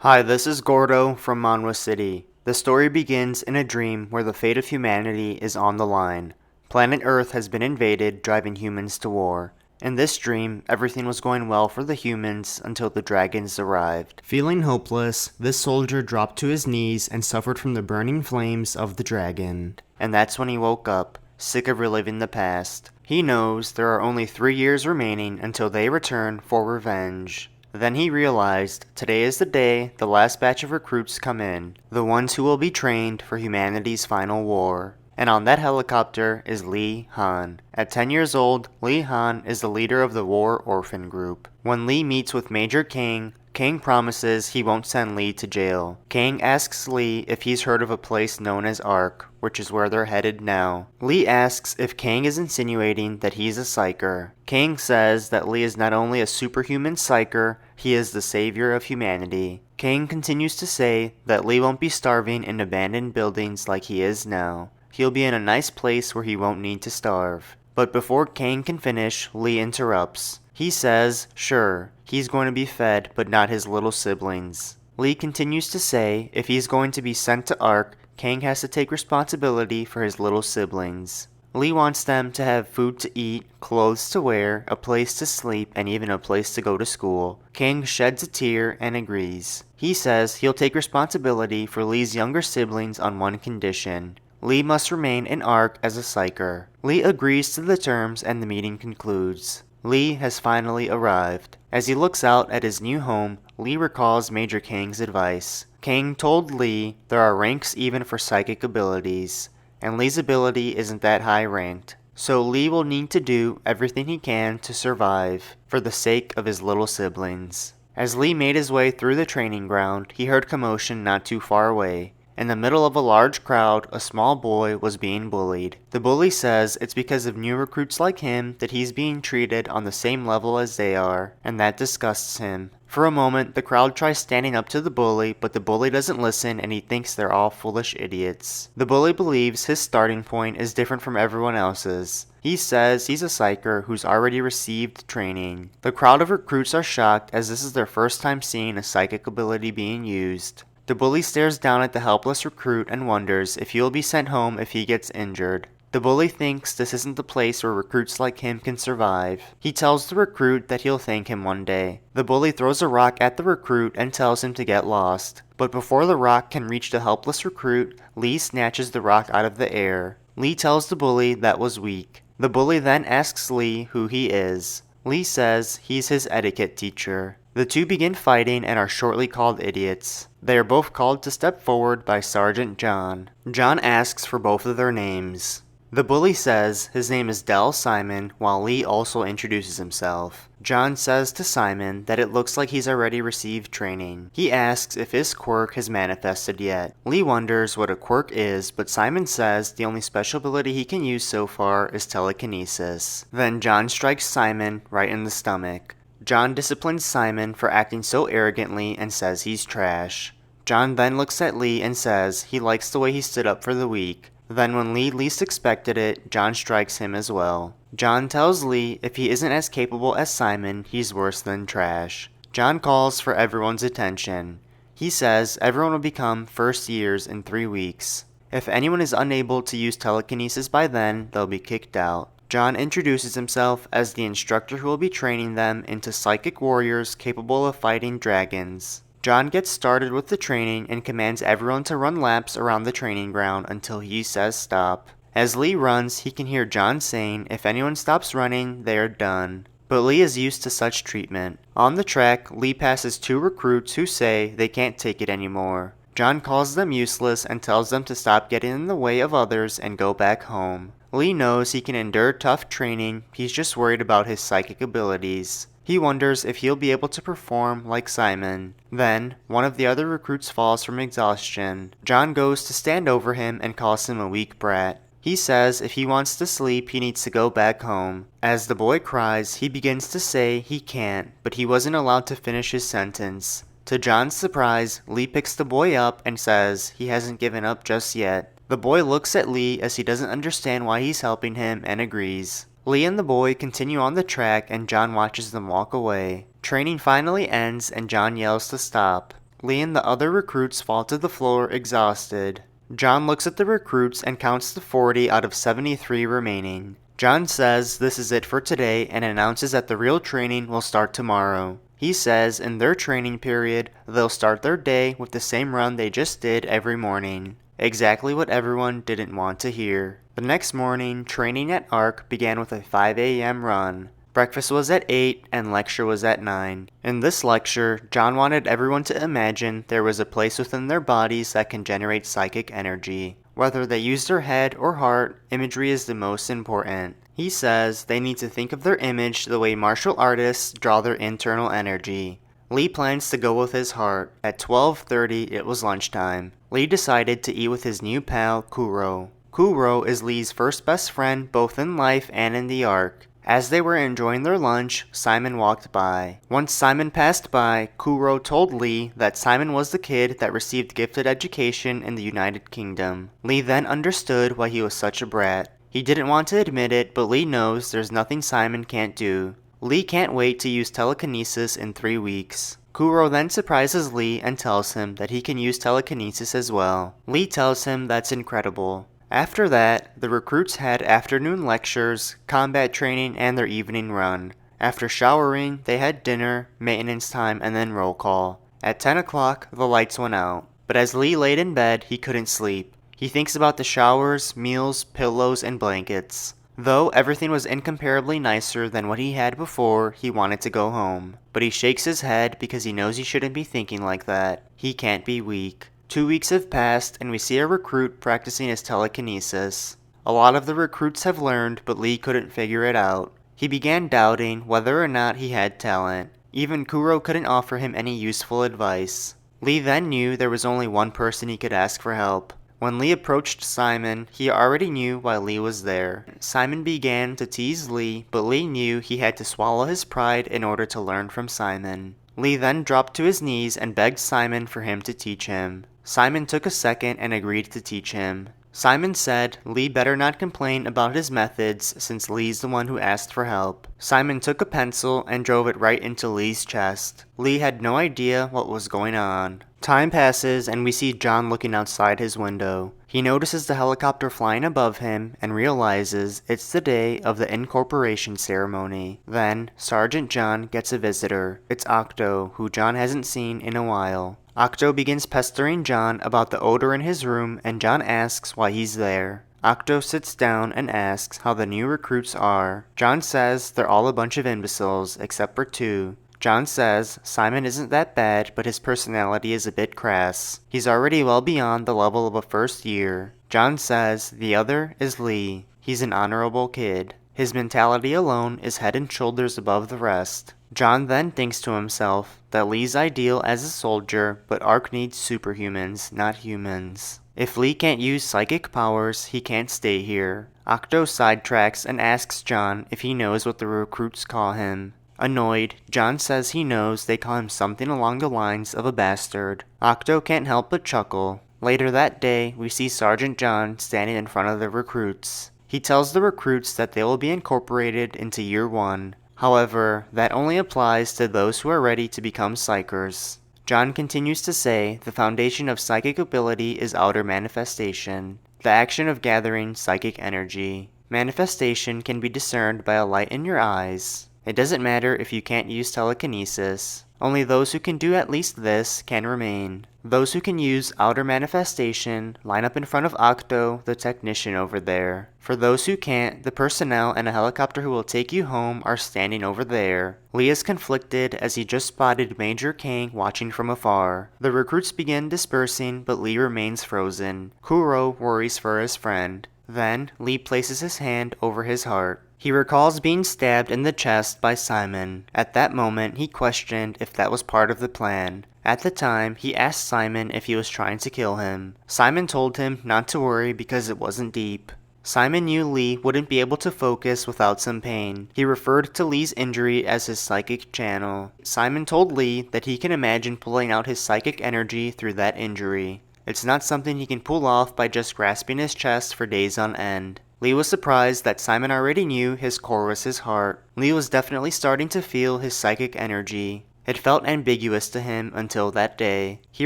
Hi, this is Gordo from Manhwa City. The story begins in a dream where the fate of humanity is on the line. Planet Earth has been invaded, driving humans to war. In this dream, everything was going well for the humans until the dragons arrived. Feeling hopeless, this soldier dropped to his knees and suffered from the burning flames of the dragon. And that's when he woke up, sick of reliving the past. He knows there are only 3 years remaining until they return for revenge. Then he realized today is the day the last batch of recruits come in, the ones who will be trained for humanity's final war. And on that helicopter is Lee Han. At 10 years old, Lee Han is the leader of the War Orphan Group. When Lee meets with Major Kang, Kang promises he won't send Lee to jail. Kang asks Lee if he's heard of a place known as Ark, which is where they're headed now. Lee asks if Kang is insinuating that he's a psyker. Kang says that Lee is not only a superhuman psyker, he is the savior of humanity. Kang continues to say that Lee won't be starving in abandoned buildings like he is now. He'll be in a nice place where he won't need to starve. But before Kang can finish, Lee interrupts. He says, sure, he's going to be fed, but not his little siblings. Lee continues to say if he's going to be sent to Ark, Kang has to take responsibility for his little siblings. Lee wants them to have food to eat, clothes to wear, a place to sleep, and even a place to go to school. Kang sheds a tear and agrees. He says he'll take responsibility for Lee's younger siblings on one condition. Lee must remain in Ark as a psyker. Lee agrees to the terms and the meeting concludes. Lee has finally arrived. As he looks out at his new home, Lee recalls Major Kang's advice. Kang told Lee there are ranks even for psychic abilities, and Lee's ability isn't that high ranked. So Lee will need to do everything he can to survive, for the sake of his little siblings. As Lee made his way through the training ground, he heard commotion not too far away. In the middle of a large crowd, a small boy was being bullied. The bully says it's because of new recruits like him that he's being treated on the same level as they are, and that disgusts him. For a moment, the crowd tries standing up to the bully, but the bully doesn't listen and he thinks they're all foolish idiots. The bully believes his starting point is different from everyone else's. He says he's a psyker who's already received training. The crowd of recruits are shocked as this is their first time seeing a psychic ability being used. The bully stares down at the helpless recruit and wonders if he will be sent home if he gets injured. The bully thinks this isn't the place where recruits like him can survive. He tells the recruit that he'll thank him one day. The bully throws a rock at the recruit and tells him to get lost. But before the rock can reach the helpless recruit, Lee snatches the rock out of the air. Lee tells the bully that was weak. The bully then asks Lee who he is. Lee says he's his etiquette teacher. The two begin fighting and are shortly called idiots. They are both called to step forward by Sergeant John. John asks for both of their names. The bully says his name is Del Simon, while Lee also introduces himself. John says to Simon that it looks like he's already received training. He asks if his quirk has manifested yet. Lee wonders what a quirk is, but Simon says the only special ability he can use so far is telekinesis. Then John strikes Simon right in the stomach. John disciplines Simon for acting so arrogantly and says he's trash. John then looks at Lee and says he likes the way he stood up for the weak. Then when Lee least expected it, John strikes him as well. John tells Lee if he isn't as capable as Simon, he's worse than trash. John calls for everyone's attention. He says everyone will become first years in 3 weeks. If anyone is unable to use telekinesis by then, they'll be kicked out. John introduces himself as the instructor who will be training them into psychic warriors capable of fighting dragons. John gets started with the training and commands everyone to run laps around the training ground until he says stop. As Lee runs, he can hear John saying if anyone stops running, they are done. But Lee is used to such treatment. On the track, Lee passes 2 recruits who say they can't take it anymore. John calls them useless and tells them to stop getting in the way of others and go back home. Lee knows he can endure tough training, he's just worried about his psychic abilities. He wonders if he'll be able to perform like Simon. Then, one of the other recruits falls from exhaustion. John goes to stand over him and calls him a weak brat. He says if he wants to sleep, he needs to go back home. As the boy cries, he begins to say he can't, but he wasn't allowed to finish his sentence. To John's surprise, Lee picks the boy up and says he hasn't given up just yet. The boy looks at Lee as he doesn't understand why he's helping him and agrees. Lee and the boy continue on the track and John watches them walk away. Training finally ends and John yells to stop. Lee and the other recruits fall to the floor exhausted. John looks at the recruits and counts the 40 out of 73 remaining. John says this is it for today and announces that the real training will start tomorrow. He says in their training period, they'll start their day with the same run they just did every morning. Exactly what everyone didn't want to hear. The next morning, training at ARC began with a 5 a.m. run. Breakfast was at 8 and lecture was at 9. In this lecture, John wanted everyone to imagine there was a place within their bodies that can generate psychic energy. Whether they use their head or heart, imagery is the most important. He says they need to think of their image the way martial artists draw their internal energy. Lee plans to go with his heart. At 12:30, it was lunchtime. Lee decided to eat with his new pal, Kuro. Kuro is Lee's first best friend both in life and in the ARC. As they were enjoying their lunch, Simon walked by. Once Simon passed by, Kuro told Lee that Simon was the kid that received gifted education in the United Kingdom. Lee then understood why he was such a brat. He didn't want to admit it, but Lee knows there's nothing Simon can't do. Lee can't wait to use telekinesis in 3 weeks. Kuro then surprises Lee and tells him that he can use telekinesis as well. Lee tells him that's incredible. After that, the recruits had afternoon lectures, combat training, and their evening run. After showering, they had dinner, maintenance time, and then roll call. At 10 o'clock, the lights went out. But as Lee laid in bed, he couldn't sleep. He thinks about the showers, meals, pillows, and blankets. Though everything was incomparably nicer than what he had before, he wanted to go home. But he shakes his head because he knows he shouldn't be thinking like that. He can't be weak. 2 weeks have passed, and we see a recruit practicing his telekinesis. A lot of the recruits have learned, but Lee couldn't figure it out. He began doubting whether or not he had talent. Even Kuro couldn't offer him any useful advice. Lee then knew there was only one person he could ask for help. When Lee approached Simon, he already knew why Lee was there. Simon began to tease Lee, but Lee knew he had to swallow his pride in order to learn from Simon. Lee then dropped to his knees and begged Simon for him to teach him. Simon took a second and agreed to teach him. Simon said Lee better not complain about his methods since Lee's the one who asked for help. Simon took a pencil and drove it right into Lee's chest. Lee had no idea what was going on. Time passes and we see John looking outside his window. He notices the helicopter flying above him and realizes it's the day of the incorporation ceremony. Then, Sergeant John gets a visitor. It's Octo, who John hasn't seen in a while. Octo begins pestering John about the odor in his room and John asks why he's there. Octo sits down and asks how the new recruits are. John says they're all a bunch of imbeciles except for 2. John says Simon isn't that bad, but his personality is a bit crass. He's already well beyond the level of a first year. John says the other is Lee. He's an honorable kid. His mentality alone is head and shoulders above the rest. John then thinks to himself that Lee's ideal as a soldier, but ARC needs superhumans, not humans. If Lee can't use psychic powers, he can't stay here. Octo sidetracks and asks John if he knows what the recruits call him. Annoyed, John says he knows they call him something along the lines of a bastard. Octo can't help but chuckle. Later that day, we see Sergeant John standing in front of the recruits. He tells the recruits that they will be incorporated into Year 1. However, that only applies to those who are ready to become psykers. John continues to say the foundation of psychic ability is outer manifestation, the action of gathering psychic energy. Manifestation can be discerned by a light in your eyes. It doesn't matter if you can't use telekinesis. Only those who can do at least this can remain. Those who can use outer manifestation line up in front of Octo, the technician over there. For those who can't, the personnel and a helicopter who will take you home are standing over there. Lee is conflicted as he just spotted Major Kang watching from afar. The recruits begin dispersing, but Lee remains frozen. Kuro worries for his friend. Then, Lee places his hand over his heart. He recalls being stabbed in the chest by Simon. At that moment, he questioned if that was part of the plan. At the time, he asked Simon if he was trying to kill him. Simon told him not to worry because it wasn't deep. Simon knew Lee wouldn't be able to focus without some pain. He referred to Lee's injury as his psychic channel. Simon told Lee that he can imagine pulling out his psychic energy through that injury. It's not something he can pull off by just grasping his chest for days on end. Lee was surprised that Simon already knew his core was his heart. Lee was definitely starting to feel his psychic energy. It felt ambiguous to him until that day. He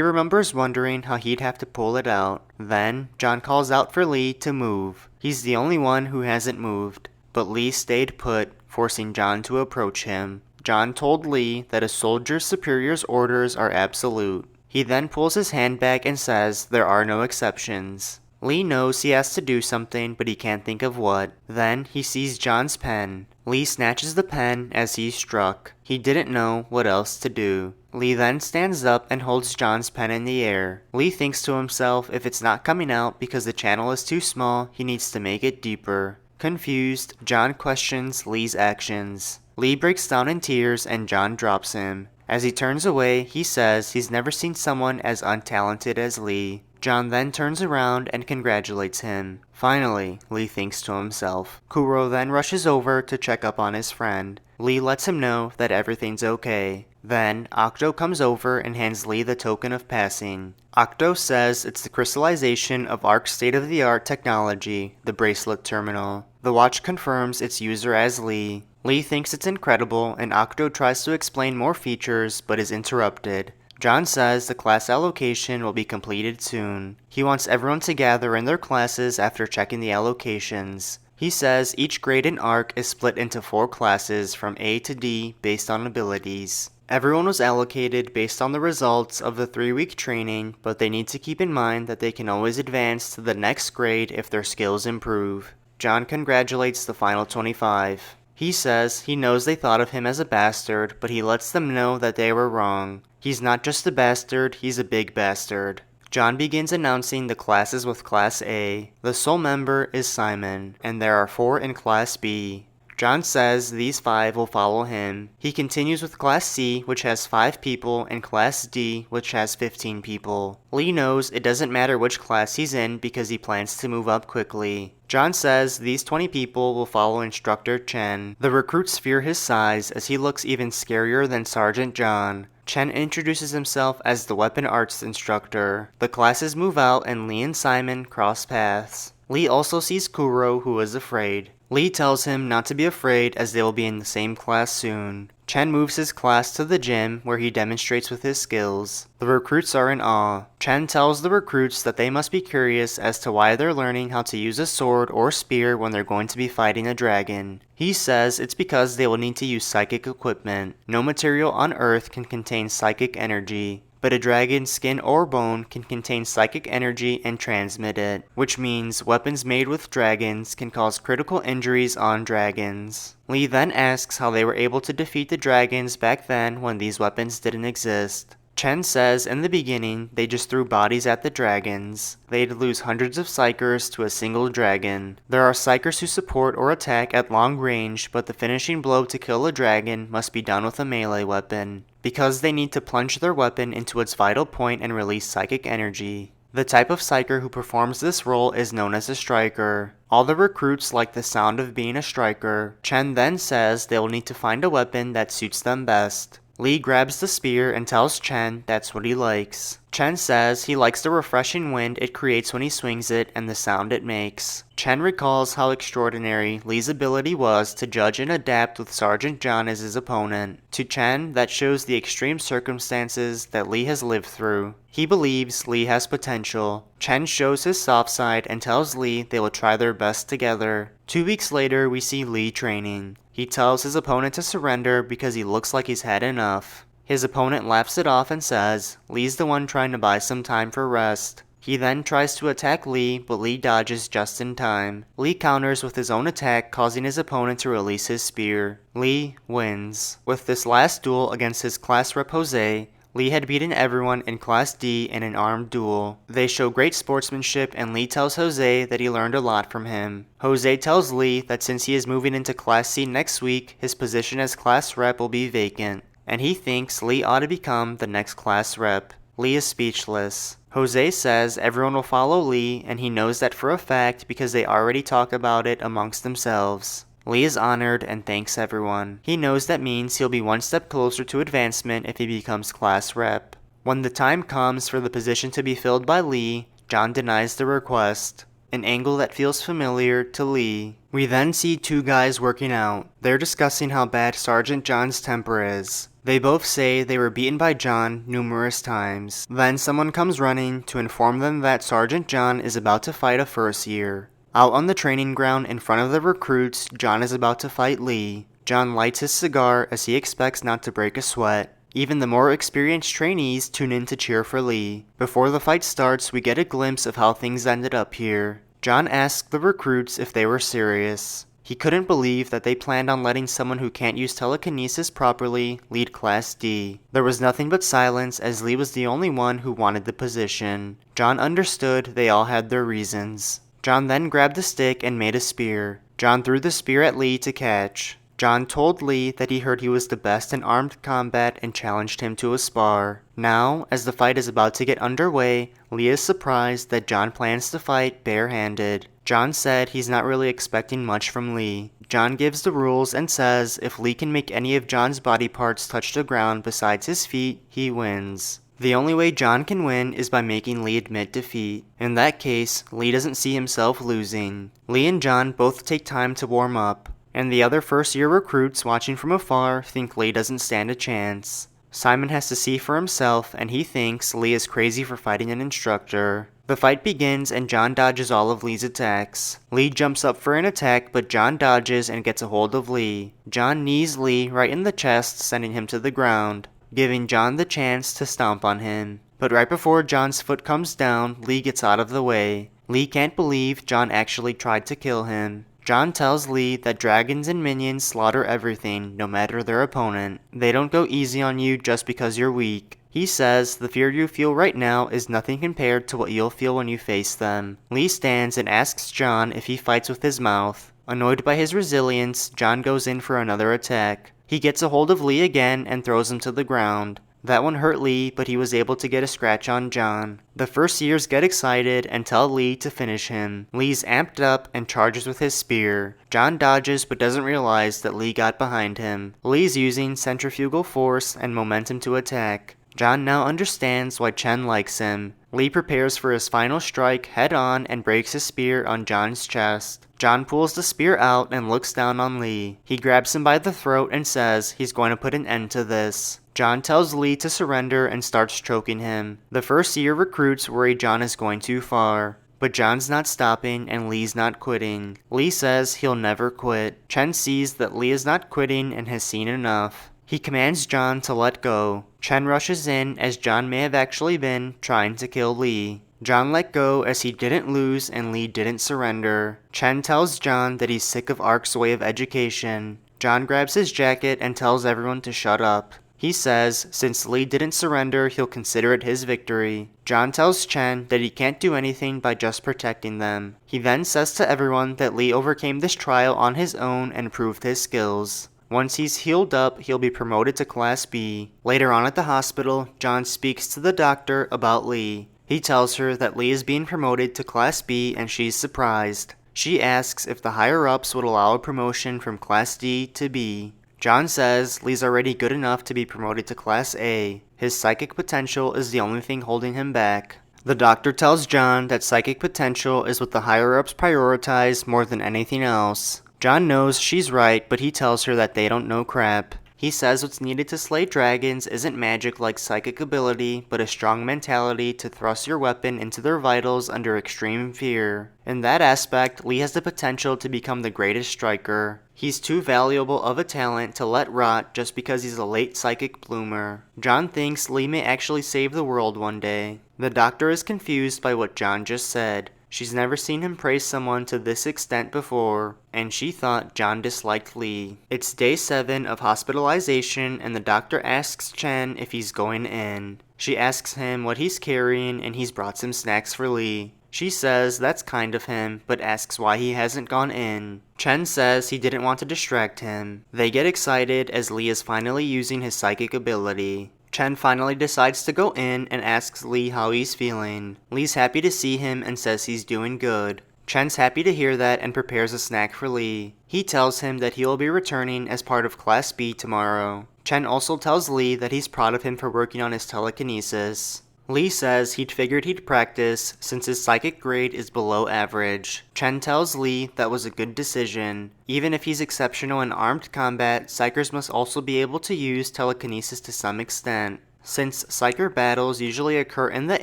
remembers wondering how he'd have to pull it out. Then, John calls out for Lee to move. He's the only one who hasn't moved. But Lee stayed put, forcing John to approach him. John told Lee that a soldier's superior's orders are absolute. He then pulls his hand back and says there are no exceptions. Lee knows he has to do something, but he can't think of what. Then, he sees John's pen. Lee snatches the pen as he's struck. He didn't know what else to do. Lee then stands up and holds John's pen in the air. Lee thinks to himself if it's not coming out because the channel is too small, he needs to make it deeper. Confused, John questions Lee's actions. Lee breaks down in tears and John drops him. As he turns away, he says he's never seen someone as untalented as Lee. John then turns around and congratulates him. Finally, Lee thinks to himself. Kuro then rushes over to check up on his friend. Lee lets him know that everything's okay. Then, Octo comes over and hands Lee the token of passing. Octo says it's the crystallization of ARC's state-of-the-art technology, the bracelet terminal. The watch confirms its user as Lee. Lee thinks it's incredible, and Octo tries to explain more features, but is interrupted. John says the class allocation will be completed soon. He wants everyone to gather in their classes after checking the allocations. He says each grade in ARC is split into 4 classes from A to D based on abilities. Everyone was allocated based on the results of the 3-week training, but they need to keep in mind that they can always advance to the next grade if their skills improve. John congratulates the final 25. He says he knows they thought of him as a bastard, but he lets them know that they were wrong. He's not just a bastard, he's a big bastard. John begins announcing the classes with Class A. The sole member is Simon, and there are 4 in Class B. John says these 5 will follow him. He continues with Class C, which has 5 people, and Class D, which has 15 people. Lee knows it doesn't matter which class he's in because he plans to move up quickly. John says these 20 people will follow Instructor Chen. The recruits fear his size as he looks even scarier than Sergeant John. Chen introduces himself as the weapon arts instructor. The classes move out and Lee and Simon cross paths. Lee also sees Kuro, who is afraid. Lee tells him not to be afraid as they will be in the same class soon. Chen moves his class to the gym where he demonstrates with his skills. The recruits are in awe. Chen tells the recruits that they must be curious as to why they're learning how to use a sword or spear when they're going to be fighting a dragon. He says it's because they will need to use psychic equipment. No material on Earth can contain psychic energy, but a dragon's skin or bone can contain psychic energy and transmit it, which means weapons made with dragons can cause critical injuries on dragons. Lee then asks how they were able to defeat the dragons back then when these weapons didn't exist. Chen says in the beginning they just threw bodies at the dragons. They'd lose hundreds of psykers to a single dragon. There are psykers who support or attack at long range, but the finishing blow to kill a dragon must be done with a melee weapon, because they need to plunge their weapon into its vital point and release psychic energy. The type of psyker who performs this role is known as a striker. All the recruits like the sound of being a striker. Chen then says they will need to find a weapon that suits them best. Lee grabs the spear and tells Chen that's what he likes. Chen says he likes the refreshing wind it creates when he swings it and the sound it makes. Chen recalls how extraordinary Lee's ability was to judge and adapt with Sergeant John as his opponent. To Chen, that shows the extreme circumstances that Lee has lived through. He believes Lee has potential. Chen shows his soft side and tells Lee they will try their best together. 2 weeks later, we see Lee training. He tells his opponent to surrender because he looks like he's had enough. His opponent laughs it off and says Lee's the one trying to buy some time for rest. He then tries to attack Lee, but Lee dodges just in time. Lee counters with his own attack, causing his opponent to release his spear. Lee wins. With this last duel against his class rep Jose, Lee had beaten everyone in Class D in an armed duel. They show great sportsmanship and Lee tells Jose that he learned a lot from him. Jose tells Lee that since he is moving into Class C next week, his position as class rep will be vacant, and he thinks Lee ought to become the next class rep. Lee is speechless. Jose says everyone will follow Lee, and he knows that for a fact because they already talk about it amongst themselves. Lee is honored and thanks everyone. He knows that means he'll be one step closer to advancement if he becomes class rep. When the time comes for the position to be filled by Lee, John denies the request, an angle that feels familiar to Lee. We then see 2 guys working out. They're discussing how bad Sergeant John's temper is. They both say they were beaten by John numerous times. Then someone comes running to inform them that Sergeant John is about to fight a first year. Out on the training ground in front of the recruits, John is about to fight Lee. John lights his cigar as he expects not to break a sweat. Even the more experienced trainees tune in to cheer for Lee. Before the fight starts, we get a glimpse of how things ended up here. John asked the recruits if they were serious. He couldn't believe that they planned on letting someone who can't use telekinesis properly lead Class D. There was nothing but silence as Lee was the only one who wanted the position. John understood they all had their reasons. John then grabbed a stick and made a spear. John threw the spear at Lee to catch. John told Lee that he heard he was the best in armed combat and challenged him to a spar. Now, as the fight is about to get underway, Lee is surprised that John plans to fight barehanded. John said he's not really expecting much from Lee. John gives the rules and says if Lee can make any of John's body parts touch the ground besides his feet, he wins. The only way John can win is by making Lee admit defeat. In that case, Lee doesn't see himself losing. Lee and John both take time to warm up, and the other first-year recruits watching from afar think Lee doesn't stand a chance. Simon has to see for himself, and he thinks Lee is crazy for fighting an instructor. The fight begins and John dodges all of Lee's attacks. Lee jumps up for an attack, but John dodges and gets a hold of Lee. John knees Lee right in the chest, sending him to the ground, giving John the chance to stomp on him. But right before John's foot comes down, Lee gets out of the way. Lee can't believe John actually tried to kill him. John tells Lee that dragons and minions slaughter everything, no matter their opponent. They don't go easy on you just because you're weak. He says the fear you feel right now is nothing compared to what you'll feel when you face them. Lee stands and asks John if he fights with his mouth. Annoyed by his resilience, John goes in for another attack. He gets a hold of Lee again and throws him to the ground. That one hurt Lee, but he was able to get a scratch on John. The first years get excited and tell Lee to finish him. Lee's amped up and charges with his spear. John dodges but doesn't realize that Lee got behind him. Lee's using centrifugal force and momentum to attack. John now understands why Chen likes him. Lee prepares for his final strike head on and breaks his spear on John's chest. John pulls the spear out and looks down on Lee. He grabs him by the throat and says he's going to put an end to this. John tells Lee to surrender and starts choking him. The first year recruits worry John is going too far. But John's not stopping and Lee's not quitting. Lee says he'll never quit. Chen sees that Lee is not quitting and has seen enough. He commands John to let go. Chen rushes in as John may have actually been trying to kill Lee. John let go as he didn't lose and Lee didn't surrender. Chen tells John that he's sick of Ark's way of education. John grabs his jacket and tells everyone to shut up. He says since Lee didn't surrender, he'll consider it his victory. John tells Chen that he can't do anything by just protecting them. He then says to everyone that Lee overcame this trial on his own and proved his skills. Once he's healed up, he'll be promoted to Class B. Later on at the hospital, John speaks to the doctor about Lee. He tells her that Lee is being promoted to Class B and she's surprised. She asks if the higher-ups would allow a promotion from Class D to B. John says Lee's already good enough to be promoted to Class A. His psychic potential is the only thing holding him back. The doctor tells John that psychic potential is what the higher-ups prioritize more than anything else. John knows she's right, but he tells her that they don't know crap. He says what's needed to slay dragons isn't magic like psychic ability, but a strong mentality to thrust your weapon into their vitals under extreme fear. In that aspect, Lee has the potential to become the greatest striker. He's too valuable of a talent to let rot just because he's a late psychic bloomer. John thinks Lee may actually save the world one day. The doctor is confused by what John just said. She's never seen him praise someone to this extent before, and she thought John disliked Lee. It's day 7 of hospitalization, and the doctor asks Chen if he's going in. She asks him what he's carrying, and he's brought some snacks for Lee. She says that's kind of him, but asks why he hasn't gone in. Chen says he didn't want to distract him. They get excited as Lee is finally using his psychic ability. Chen finally decides to go in and asks Lee how he's feeling. Lee's happy to see him and says he's doing good. Chen's happy to hear that and prepares a snack for Lee. He tells him that he will be returning as part of Class B tomorrow. Chen also tells Lee that he's proud of him for working on his telekinesis. Lee says he'd figured he'd practice since his psychic grade is below average. Chen tells Lee that was a good decision. Even if he's exceptional in armed combat, psykers must also be able to use telekinesis to some extent. Since psyker battles usually occur in the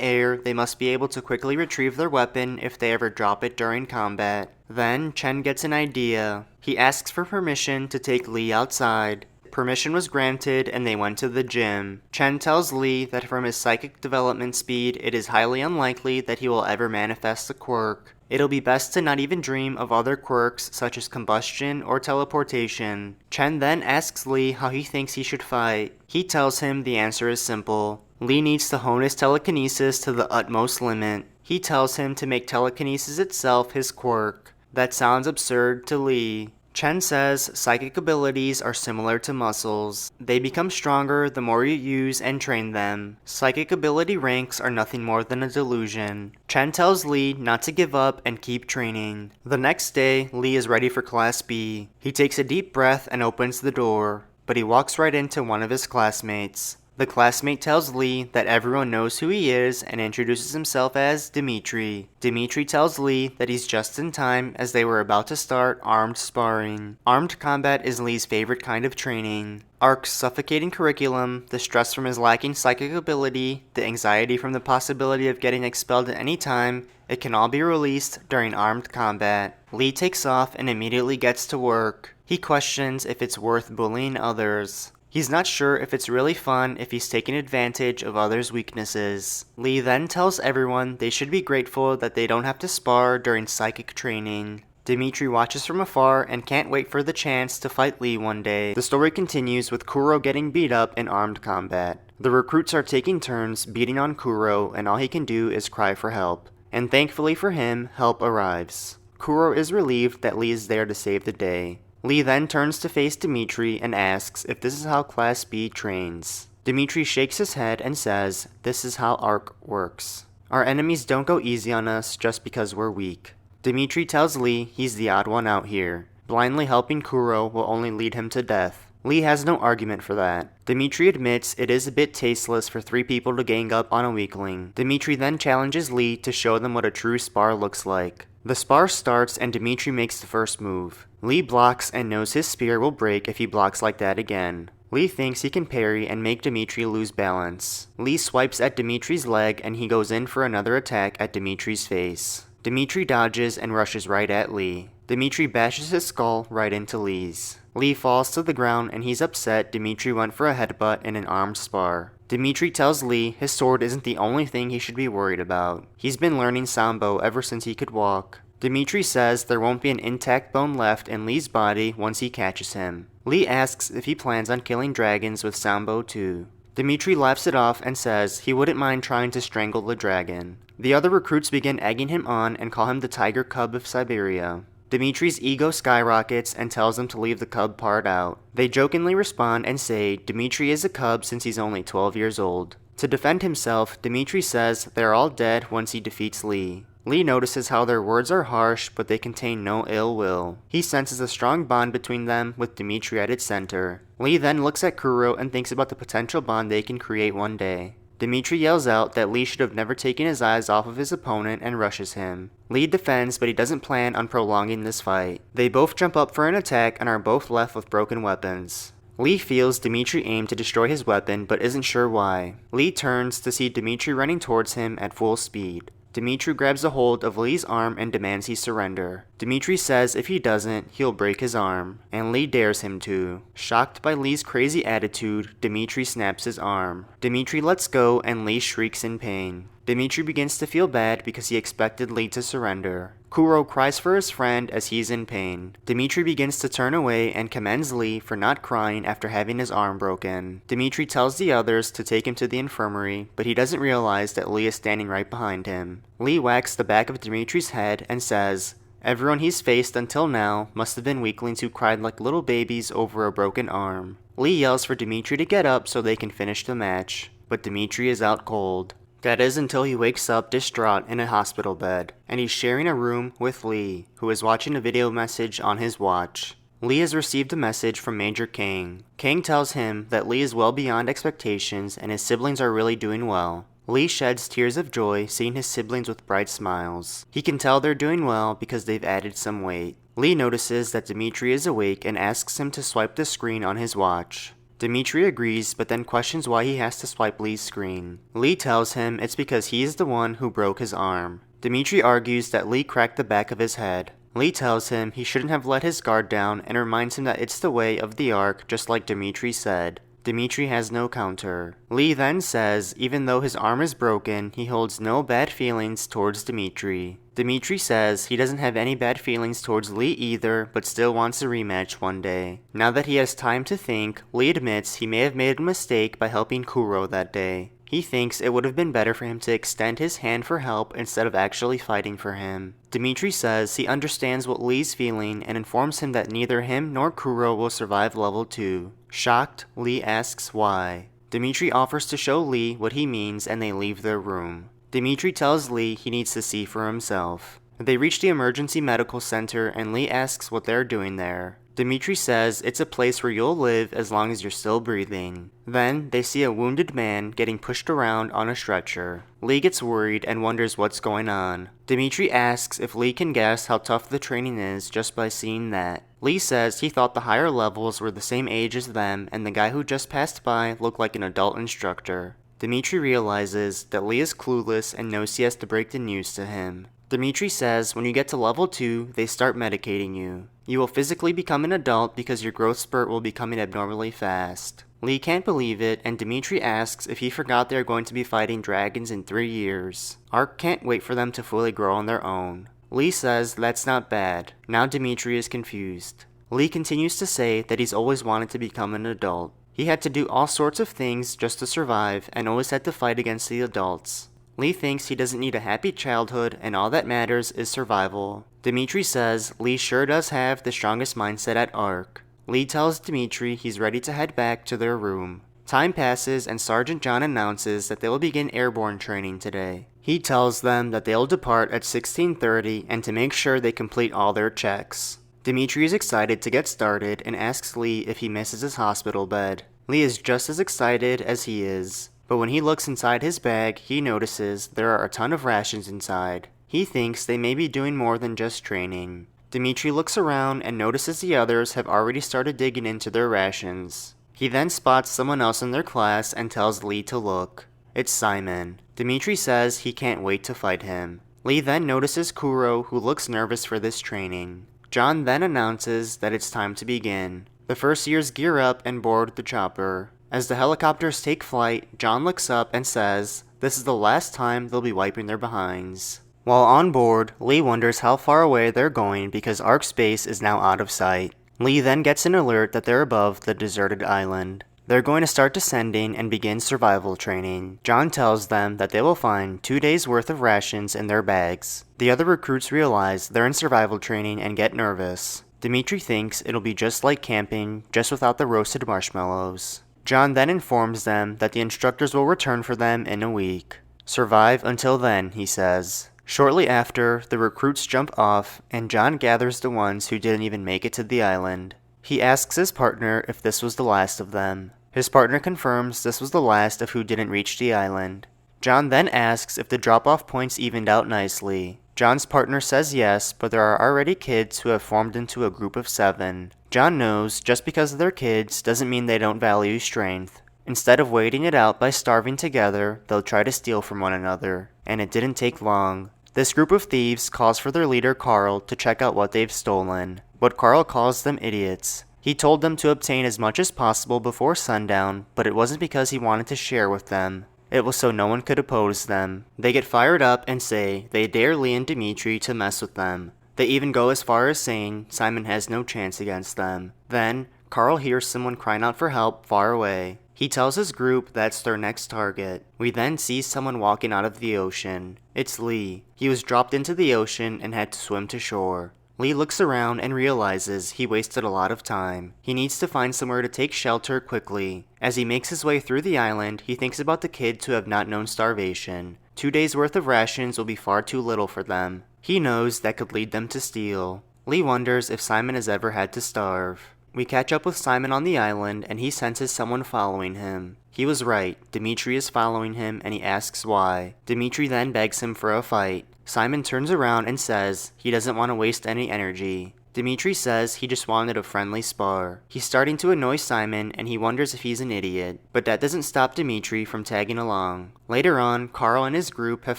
air, they must be able to quickly retrieve their weapon if they ever drop it during combat. Then, Chen gets an idea. He asks for permission to take Lee outside. Permission was granted and they went to the gym. Chen tells Lee that from his psychic development speed, it is highly unlikely that he will ever manifest a quirk. It'll be best to not even dream of other quirks such as combustion or teleportation. Chen then asks Lee how he thinks he should fight. He tells him the answer is simple. Lee needs to hone his telekinesis to the utmost limit. He tells him to make telekinesis itself his quirk. That sounds absurd to Lee. Chen says psychic abilities are similar to muscles. They become stronger the more you use and train them. Psychic ability ranks are nothing more than a delusion. Chen tells Lee not to give up and keep training. The next day, Lee is ready for Class B. He takes a deep breath and opens the door, but he walks right into one of his classmates. The classmate tells Lee that everyone knows who he is and introduces himself as Dimitri. Dimitri tells Lee that he's just in time as they were about to start armed sparring. Armed combat is Lee's favorite kind of training. Ark's suffocating curriculum, the stress from his lacking psychic ability, the anxiety from the possibility of getting expelled at any time, it can all be released during armed combat. Lee takes off and immediately gets to work. He questions if it's worth bullying others. He's not sure if it's really fun if he's taking advantage of others' weaknesses. Lee then tells everyone they should be grateful that they don't have to spar during psychic training. Dimitri watches from afar and can't wait for the chance to fight Lee one day. The story continues with Kuro getting beat up in armed combat. The recruits are taking turns beating on Kuro and all he can do is cry for help. And thankfully for him, help arrives. Kuro is relieved that Lee is there to save the day. Lee then turns to face Dimitri and asks if this is how Class B trains. Dimitri shakes his head and says, "This is how Ark works. Our enemies don't go easy on us just because we're weak." Dimitri tells Lee he's the odd one out here. Blindly helping Kuro will only lead him to death. Lee has no argument for that. Dimitri admits it is a bit tasteless for 3 people to gang up on a weakling. Dimitri then challenges Lee to show them what a true spar looks like. The spar starts and Dimitri makes the first move. Lee blocks and knows his spear will break if he blocks like that again. Lee thinks he can parry and make Dimitri lose balance. Lee swipes at Dimitri's leg and he goes in for another attack at Dimitri's face. Dimitri dodges and rushes right at Lee. Dimitri bashes his skull right into Lee's. Lee falls to the ground and he's upset Dimitri went for a headbutt in an armed spar. Dimitri tells Lee his sword isn't the only thing he should be worried about. He's been learning sambo ever since he could walk. Dimitri says there won't be an intact bone left in Lee's body once he catches him. Lee asks if he plans on killing dragons with sambo too. Dimitri laughs it off and says he wouldn't mind trying to strangle the dragon. The other recruits begin egging him on and call him the tiger cub of Siberia. Dimitri's ego skyrockets and tells him to leave the cub part out. They jokingly respond and say Dimitri is a cub since he's only 12 years old. To defend himself, Dimitri says they're all dead once he defeats Lee. Lee notices how their words are harsh, but they contain no ill will. He senses a strong bond between them, with Dimitri at its center. Lee then looks at Kuro and thinks about the potential bond they can create one day. Dimitri yells out that Lee should have never taken his eyes off of his opponent and rushes him. Lee defends, but he doesn't plan on prolonging this fight. They both jump up for an attack and are both left with broken weapons. Lee feels Dimitri aimed to destroy his weapon, but isn't sure why. Lee turns to see Dimitri running towards him at full speed. Dimitri grabs a hold of Lee's arm and demands he surrender. Dimitri says if he doesn't, he'll break his arm, and Lee dares him to. Shocked by Lee's crazy attitude, Dimitri snaps his arm. Dimitri lets go and Lee shrieks in pain. Dimitri begins to feel bad because he expected Lee to surrender. Kuro cries for his friend as he's in pain. Dimitri begins to turn away and commends Lee for not crying after having his arm broken. Dimitri tells the others to take him to the infirmary, but he doesn't realize that Lee is standing right behind him. Lee whacks the back of Dimitri's head and says, everyone he's faced until now must have been weaklings who cried like little babies over a broken arm. Lee yells for Dimitri to get up so they can finish the match, but Dimitri is out cold. That is until he wakes up distraught in a hospital bed, and he's sharing a room with Lee, who is watching a video message on his watch. Lee has received a message from Major Kang. Kang tells him that Lee is well beyond expectations and his siblings are really doing well. Lee sheds tears of joy seeing his siblings with bright smiles. He can tell they're doing well because they've added some weight. Lee notices that Dimitri is awake and asks him to swipe the screen on his watch. Dimitri agrees, but then questions why he has to swipe Lee's screen. Lee tells him it's because he is the one who broke his arm. Dimitri argues that Lee cracked the back of his head. Lee tells him he shouldn't have let his guard down and reminds him that it's the way of the arc, just like Dimitri said. Dimitri has no counter. Lee then says even though his arm is broken, he holds no bad feelings towards Dimitri. Dimitri says he doesn't have any bad feelings towards Lee either, but still wants a rematch one day. Now that he has time to think, Lee admits he may have made a mistake by helping Kuro that day. He thinks it would have been better for him to extend his hand for help instead of actually fighting for him. Dimitri says he understands what Lee's feeling and informs him that neither him nor Kuro will survive level 2. Shocked, Lee asks why. Dimitri offers to show Lee what he means and they leave their room. Dimitri tells Lee he needs to see for himself. They reach the emergency medical center and Lee asks what they're doing there. Dimitri says it's a place where you'll live as long as you're still breathing. Then, they see a wounded man getting pushed around on a stretcher. Lee gets worried and wonders what's going on. Dimitri asks if Lee can guess how tough the training is just by seeing that. Lee says he thought the higher levels were the same age as them and the guy who just passed by looked like an adult instructor. Dimitri realizes that Lee is clueless and knows he has to break the news to him. Dimitri says when you get to level 2, they start medicating you. You will physically become an adult because your growth spurt will be coming abnormally fast. Lee can't believe it, and Dimitri asks if he forgot they are going to be fighting dragons in 3 years. Ark can't wait for them to fully grow on their own. Lee says that's not bad. Now Dimitri is confused. Lee continues to say that he's always wanted to become an adult. He had to do all sorts of things just to survive, and always had to fight against the adults. Lee thinks he doesn't need a happy childhood and all that matters is survival. Dimitri says Lee sure does have the strongest mindset at Ark. Lee tells Dimitri he's ready to head back to their room. Time passes and Sergeant John announces that they will begin airborne training today. He tells them that they'll depart at 16:30 and to make sure they complete all their checks. Dimitri is excited to get started and asks Lee if he misses his hospital bed. Lee is just as excited as he is. But when he looks inside his bag, he notices there are a ton of rations inside. He thinks they may be doing more than just training. Dimitri looks around and notices the others have already started digging into their rations. He then spots someone else in their class and tells Lee to look. It's Simon. Dimitri says he can't wait to fight him. Lee then notices Kuro, who looks nervous for this training. John then announces that it's time to begin. The first years gear up and board the chopper. As the helicopters take flight, John looks up and says this is the last time they'll be wiping their behinds. While on board, Lee wonders how far away they're going because Ark space is now out of sight. Lee then gets an alert that they're above the deserted island. They're going to start descending and begin survival training. John tells them that they will find 2 days worth of rations in their bags. The other recruits realize they're in survival training and get nervous. Dimitri thinks it'll be just like camping, just without the roasted marshmallows. John then informs them that the instructors will return for them in a week. Survive until then, he says. Shortly after, the recruits jump off, and John gathers the ones who didn't even make it to the island. He asks his partner if this was the last of them. His partner confirms this was the last of who didn't reach the island. John then asks if the drop-off points evened out nicely. John's partner says yes, but there are already kids who have formed into a group of 7. John knows just because they're kids doesn't mean they don't value strength. Instead of waiting it out by starving together, they'll try to steal from one another. And it didn't take long. This group of thieves calls for their leader Carl to check out what they've stolen. But Carl calls them idiots. He told them to obtain as much as possible before sundown, but it wasn't because he wanted to share with them. It was so no one could oppose them. They get fired up and say they dare Lee and Dimitri to mess with them. They even go as far as saying Simon has no chance against them. Then, Carl hears someone crying out for help far away. He tells his group that's their next target. We then see someone walking out of the ocean. It's Lee. He was dropped into the ocean and had to swim to shore. Lee looks around and realizes he wasted a lot of time. He needs to find somewhere to take shelter quickly. As he makes his way through the island, he thinks about the kids who have not known starvation. 2 days worth of rations will be far too little for them. He knows that could lead them to steal. Lee wonders if Simon has ever had to starve. We catch up with Simon on the island, and he senses someone following him. He was right, Dimitri is following him, and he asks why. Dimitri then begs him for a fight. Simon turns around and says he doesn't want to waste any energy. Dimitri says he just wanted a friendly spar. He's starting to annoy Simon, and he wonders if he's an idiot, but that doesn't stop Dimitri from tagging along. Later on, Carl and his group have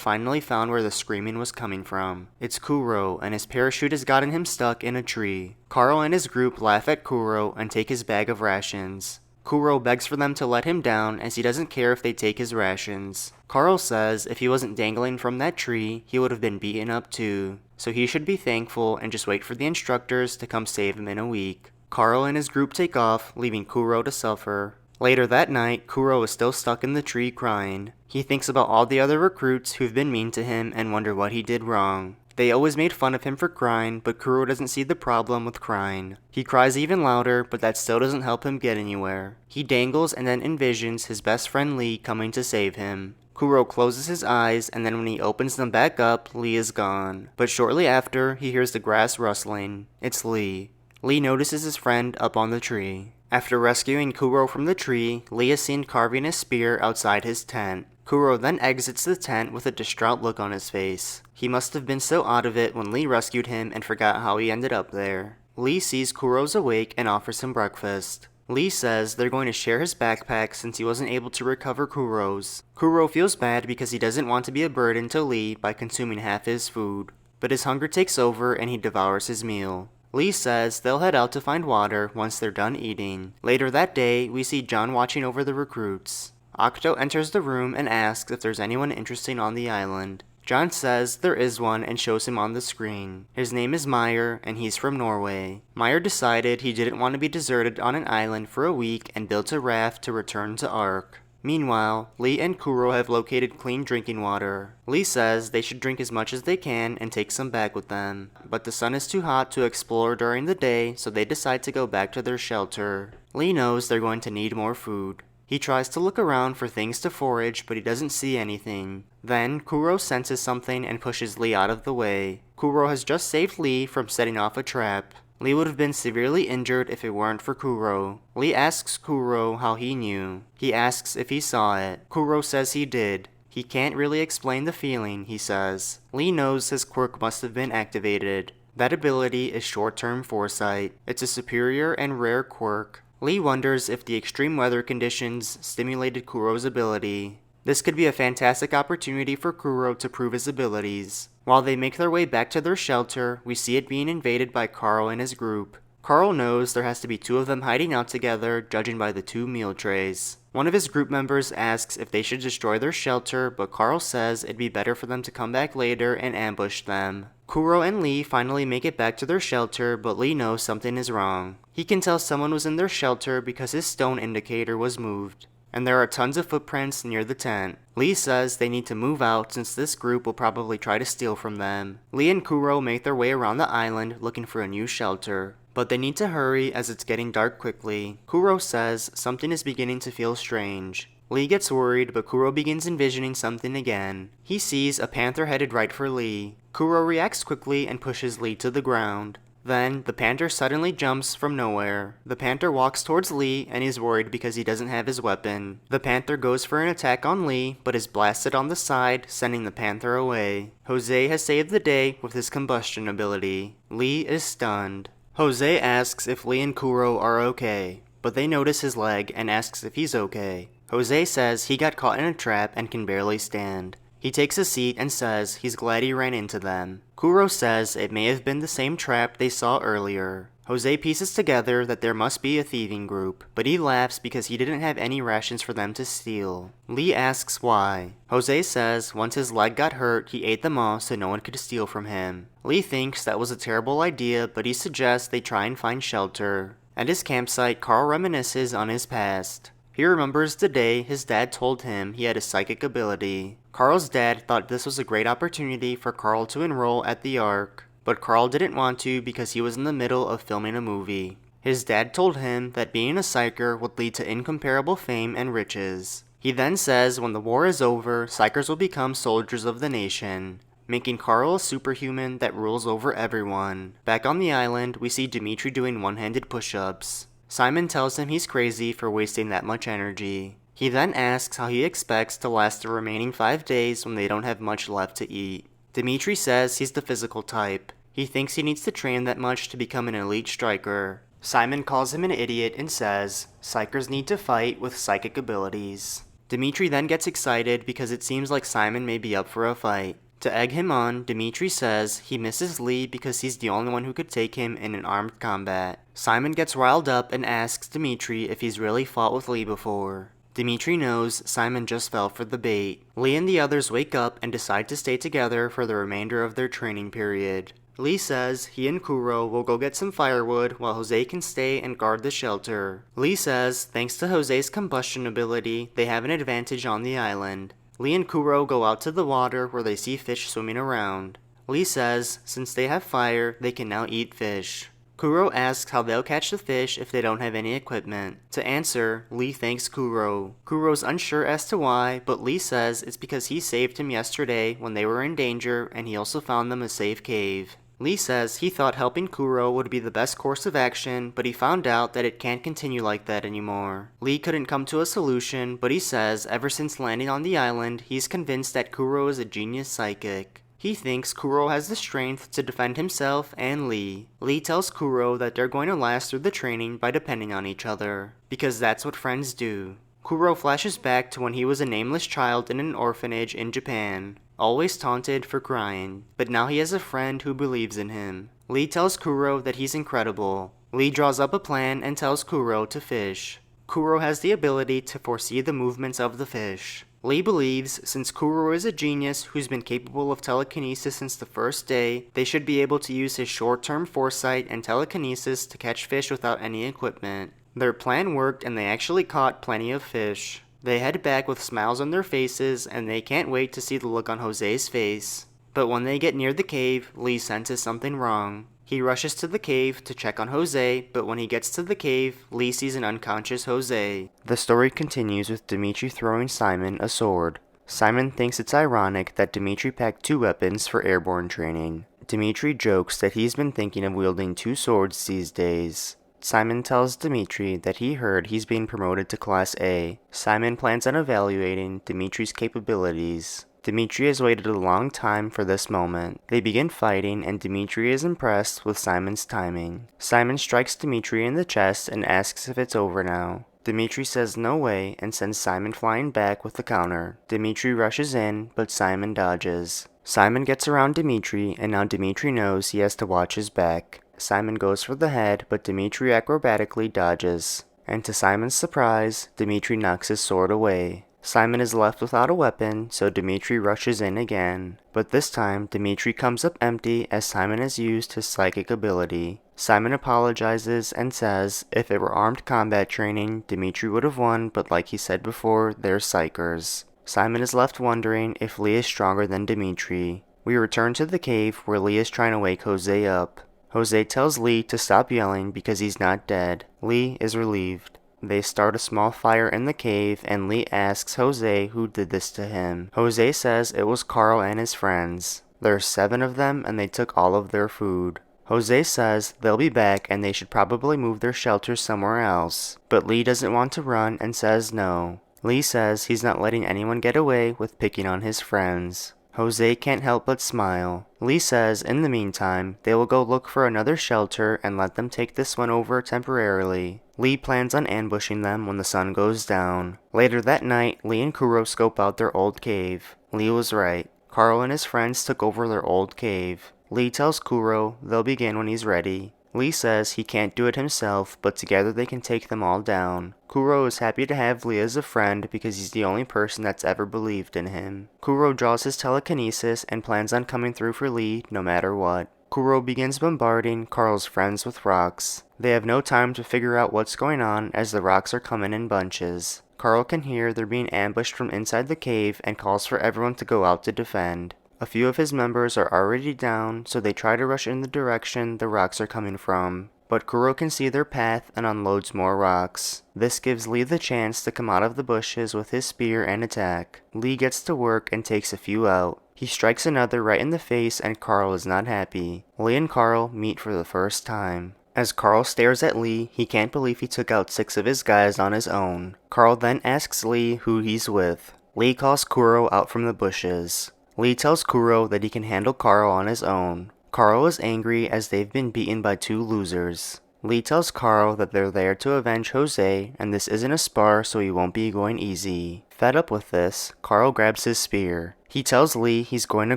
finally found where the screaming was coming from. It's Kuro, and his parachute has gotten him stuck in a tree. Carl and his group laugh at Kuro and take his bag of rations. Kuro begs for them to let him down as he doesn't care if they take his rations. Carl says if he wasn't dangling from that tree, he would have been beaten up too. So he should be thankful and just wait for the instructors to come save him in a week. Carl and his group take off, leaving Kuro to suffer. Later that night, Kuro is still stuck in the tree crying. He thinks about all the other recruits who've been mean to him and wonder what he did wrong. They always made fun of him for crying, but Kuro doesn't see the problem with crying. He cries even louder, but that still doesn't help him get anywhere. He dangles and then envisions his best friend Lee coming to save him. Kuro closes his eyes, and then when he opens them back up, Lee is gone. But shortly after, he hears the grass rustling. It's Lee. Lee notices his friend up on the tree. After rescuing Kuro from the tree, Lee is seen carving a spear outside his tent. Kuro then exits the tent with a distraught look on his face. He must have been so out of it when Lee rescued him and forgot how he ended up there. Lee sees Kuro's awake and offers him breakfast. Lee says they're going to share his backpack since he wasn't able to recover Kuro's. Kuro feels bad because he doesn't want to be a burden to Lee by consuming half his food. But his hunger takes over and he devours his meal. Lee says they'll head out to find water once they're done eating. Later that day, we see John watching over the recruits. Octo enters the room and asks if there's anyone interesting on the island. John says there is one and shows him on the screen. His name is Meyer, and he's from Norway. Meyer decided he didn't want to be deserted on an island for a week and built a raft to return to Ark. Meanwhile, Lee and Kuro have located clean drinking water. Lee says they should drink as much as they can and take some back with them. But the sun is too hot to explore during the day, so they decide to go back to their shelter. Lee knows they're going to need more food. He tries to look around for things to forage, but he doesn't see anything. Then, Kuro senses something and pushes Lee out of the way. Kuro has just saved Lee from setting off a trap. Lee would have been severely injured if it weren't for Kuro. Lee asks Kuro how he knew. He asks if he saw it. Kuro says he did. He can't really explain the feeling, he says. Lee knows his quirk must have been activated. That ability is short-term foresight. It's a superior and rare quirk. Lee wonders if the extreme weather conditions stimulated Kuro's ability. This could be a fantastic opportunity for Kuro to prove his abilities. While they make their way back to their shelter, we see it being invaded by Carl and his group. Carl knows there has to be two of them hiding out together, judging by the two meal trays. One of his group members asks if they should destroy their shelter, but Carl says it'd be better for them to come back later and ambush them. Kuro and Lee finally make it back to their shelter, but Lee knows something is wrong. He can tell someone was in their shelter because his stone indicator was moved. And there are tons of footprints near the tent. Lee says they need to move out since this group will probably try to steal from them. Lee and Kuro make their way around the island looking for a new shelter. But they need to hurry as it's getting dark quickly. Kuro says something is beginning to feel strange. Lee gets worried, but Kuro begins envisioning something again. He sees a panther headed right for Lee. Kuro reacts quickly and pushes Lee to the ground. Then, the panther suddenly jumps from nowhere. The panther walks towards Lee and is worried because he doesn't have his weapon. The panther goes for an attack on Lee, but is blasted on the side, sending the panther away. Jose has saved the day with his combustion ability. Lee is stunned. Jose asks if Lee and Kuro are okay, but they notice his leg and asks if he's okay. Jose says he got caught in a trap and can barely stand. He takes a seat and says he's glad he ran into them. Kuro says it may have been the same trap they saw earlier. Jose pieces together that there must be a thieving group, but he laughs because he didn't have any rations for them to steal. Lee asks why. Jose says once his leg got hurt, he ate them all so no one could steal from him. Lee thinks that was a terrible idea, but he suggests they try and find shelter. At his campsite, Carl reminisces on his past. He remembers the day his dad told him he had a psychic ability. Carl's dad thought this was a great opportunity for Carl to enroll at the Ark, but Carl didn't want to because he was in the middle of filming a movie. His dad told him that being a psyker would lead to incomparable fame and riches. He then says when the war is over, psykers will become soldiers of the nation, making Carl a superhuman that rules over everyone. Back on the island, we see Dimitri doing one-handed push-ups. Simon tells him he's crazy for wasting that much energy. He then asks how he expects to last the remaining 5 days when they don't have much left to eat. Dimitri says he's the physical type. He thinks he needs to train that much to become an elite striker. Simon calls him an idiot and says, psykers need to fight with psychic abilities. Dimitri then gets excited because it seems like Simon may be up for a fight. To egg him on, Dimitri says he misses Lee because he's the only one who could take him in an armed combat. Simon gets riled up and asks Dimitri if he's really fought with Lee before. Dimitri knows Simon just fell for the bait. Lee and the others wake up and decide to stay together for the remainder of their training period. Lee says he and Kuro will go get some firewood while Jose can stay and guard the shelter. Lee says thanks to Jose's combustion ability, they have an advantage on the island. Lee and Kuro go out to the water where they see fish swimming around. Lee says since they have fire, they can now eat fish. Kuro asks how they'll catch the fish if they don't have any equipment. To answer, Lee thanks Kuro. Kuro's unsure as to why, but Lee says it's because he saved him yesterday when they were in danger and he also found them a safe cave. Lee says he thought helping Kuro would be the best course of action, but he found out that it can't continue like that anymore. Lee couldn't come to a solution, but he says ever since landing on the island, he's convinced that Kuro is a genius psychic. He thinks Kuro has the strength to defend himself and Lee. Lee tells Kuro that they're going to last through the training by depending on each other, because that's what friends do. Kuro flashes back to when he was a nameless child in an orphanage in Japan, always taunted for crying, but now he has a friend who believes in him. Lee tells Kuro that he's incredible. Lee draws up a plan and tells Kuro to fish. Kuro has the ability to foresee the movements of the fish. Lee believes since Kuro is a genius who's been capable of telekinesis since the first day, they should be able to use his short-term foresight and telekinesis to catch fish without any equipment. Their plan worked and they actually caught plenty of fish. They head back with smiles on their faces and they can't wait to see the look on Jose's face. But when they get near the cave, Lee senses something wrong. He rushes to the cave to check on Jose, but when he gets to the cave, Lee sees an unconscious Jose. The story continues with Dimitri throwing Simon a sword. Simon thinks it's ironic that Dimitri packed 2 weapons for airborne training. Dimitri jokes that he's been thinking of wielding 2 swords these days. Simon tells Dimitri that he heard he's being promoted to Class A. Simon plans on evaluating Dimitri's capabilities. Dimitri has waited a long time for this moment. They begin fighting and Dimitri is impressed with Simon's timing. Simon strikes Dimitri in the chest and asks if it's over now. Dimitri says no way and sends Simon flying back with the counter. Dimitri rushes in, but Simon dodges. Simon gets around Dimitri and now Dimitri knows he has to watch his back. Simon goes for the head, but Dimitri acrobatically dodges. And to Simon's surprise, Dimitri knocks his sword away. Simon is left without a weapon, so Dimitri rushes in again. But this time, Dimitri comes up empty as Simon has used his psychic ability. Simon apologizes and says if it were armed combat training, Dimitri would have won, but like he said before, they're psykers. Simon is left wondering if Lee is stronger than Dimitri. We return to the cave where Lee is trying to wake Jose up. Jose tells Lee to stop yelling because he's not dead. Lee is relieved. They start a small fire in the cave and Lee asks Jose who did this to him. Jose says it was Carl and his friends. There are 7 of them and they took all of their food. Jose says they'll be back and they should probably move their shelter somewhere else. But Lee doesn't want to run and says no. Lee says he's not letting anyone get away with picking on his friends. Jose can't help but smile. Lee says in the meantime, they will go look for another shelter and let them take this one over temporarily. Lee plans on ambushing them when the sun goes down. Later that night, Lee and Kuro scope out their old cave. Lee was right. Carl and his friends took over their old cave. Lee tells Kuro they'll begin when he's ready. Lee says he can't do it himself, but together they can take them all down. Kuro is happy to have Lee as a friend because he's the only person that's ever believed in him. Kuro draws his telekinesis and plans on coming through for Lee no matter what. Kuro begins bombarding Carl's friends with rocks. They have no time to figure out what's going on as the rocks are coming in bunches. Carl can hear they're being ambushed from inside the cave and calls for everyone to go out to defend. A few of his members are already down, so they try to rush in the direction the rocks are coming from. But Kuro can see their path and unloads more rocks. This gives Lee the chance to come out of the bushes with his spear and attack. Lee gets to work and takes a few out. He strikes another right in the face and Carl is not happy. Lee and Carl meet for the first time. As Carl stares at Lee, he can't believe he took out 6 of his guys on his own. Carl then asks Lee who he's with. Lee calls Kuro out from the bushes. Lee tells Kuro that he can handle Carl on his own. Carl is angry as they've been beaten by 2 losers. Lee tells Carl that they're there to avenge Jose and this isn't a spar so he won't be going easy. Fed up with this, Carl grabs his spear. He tells Lee he's going to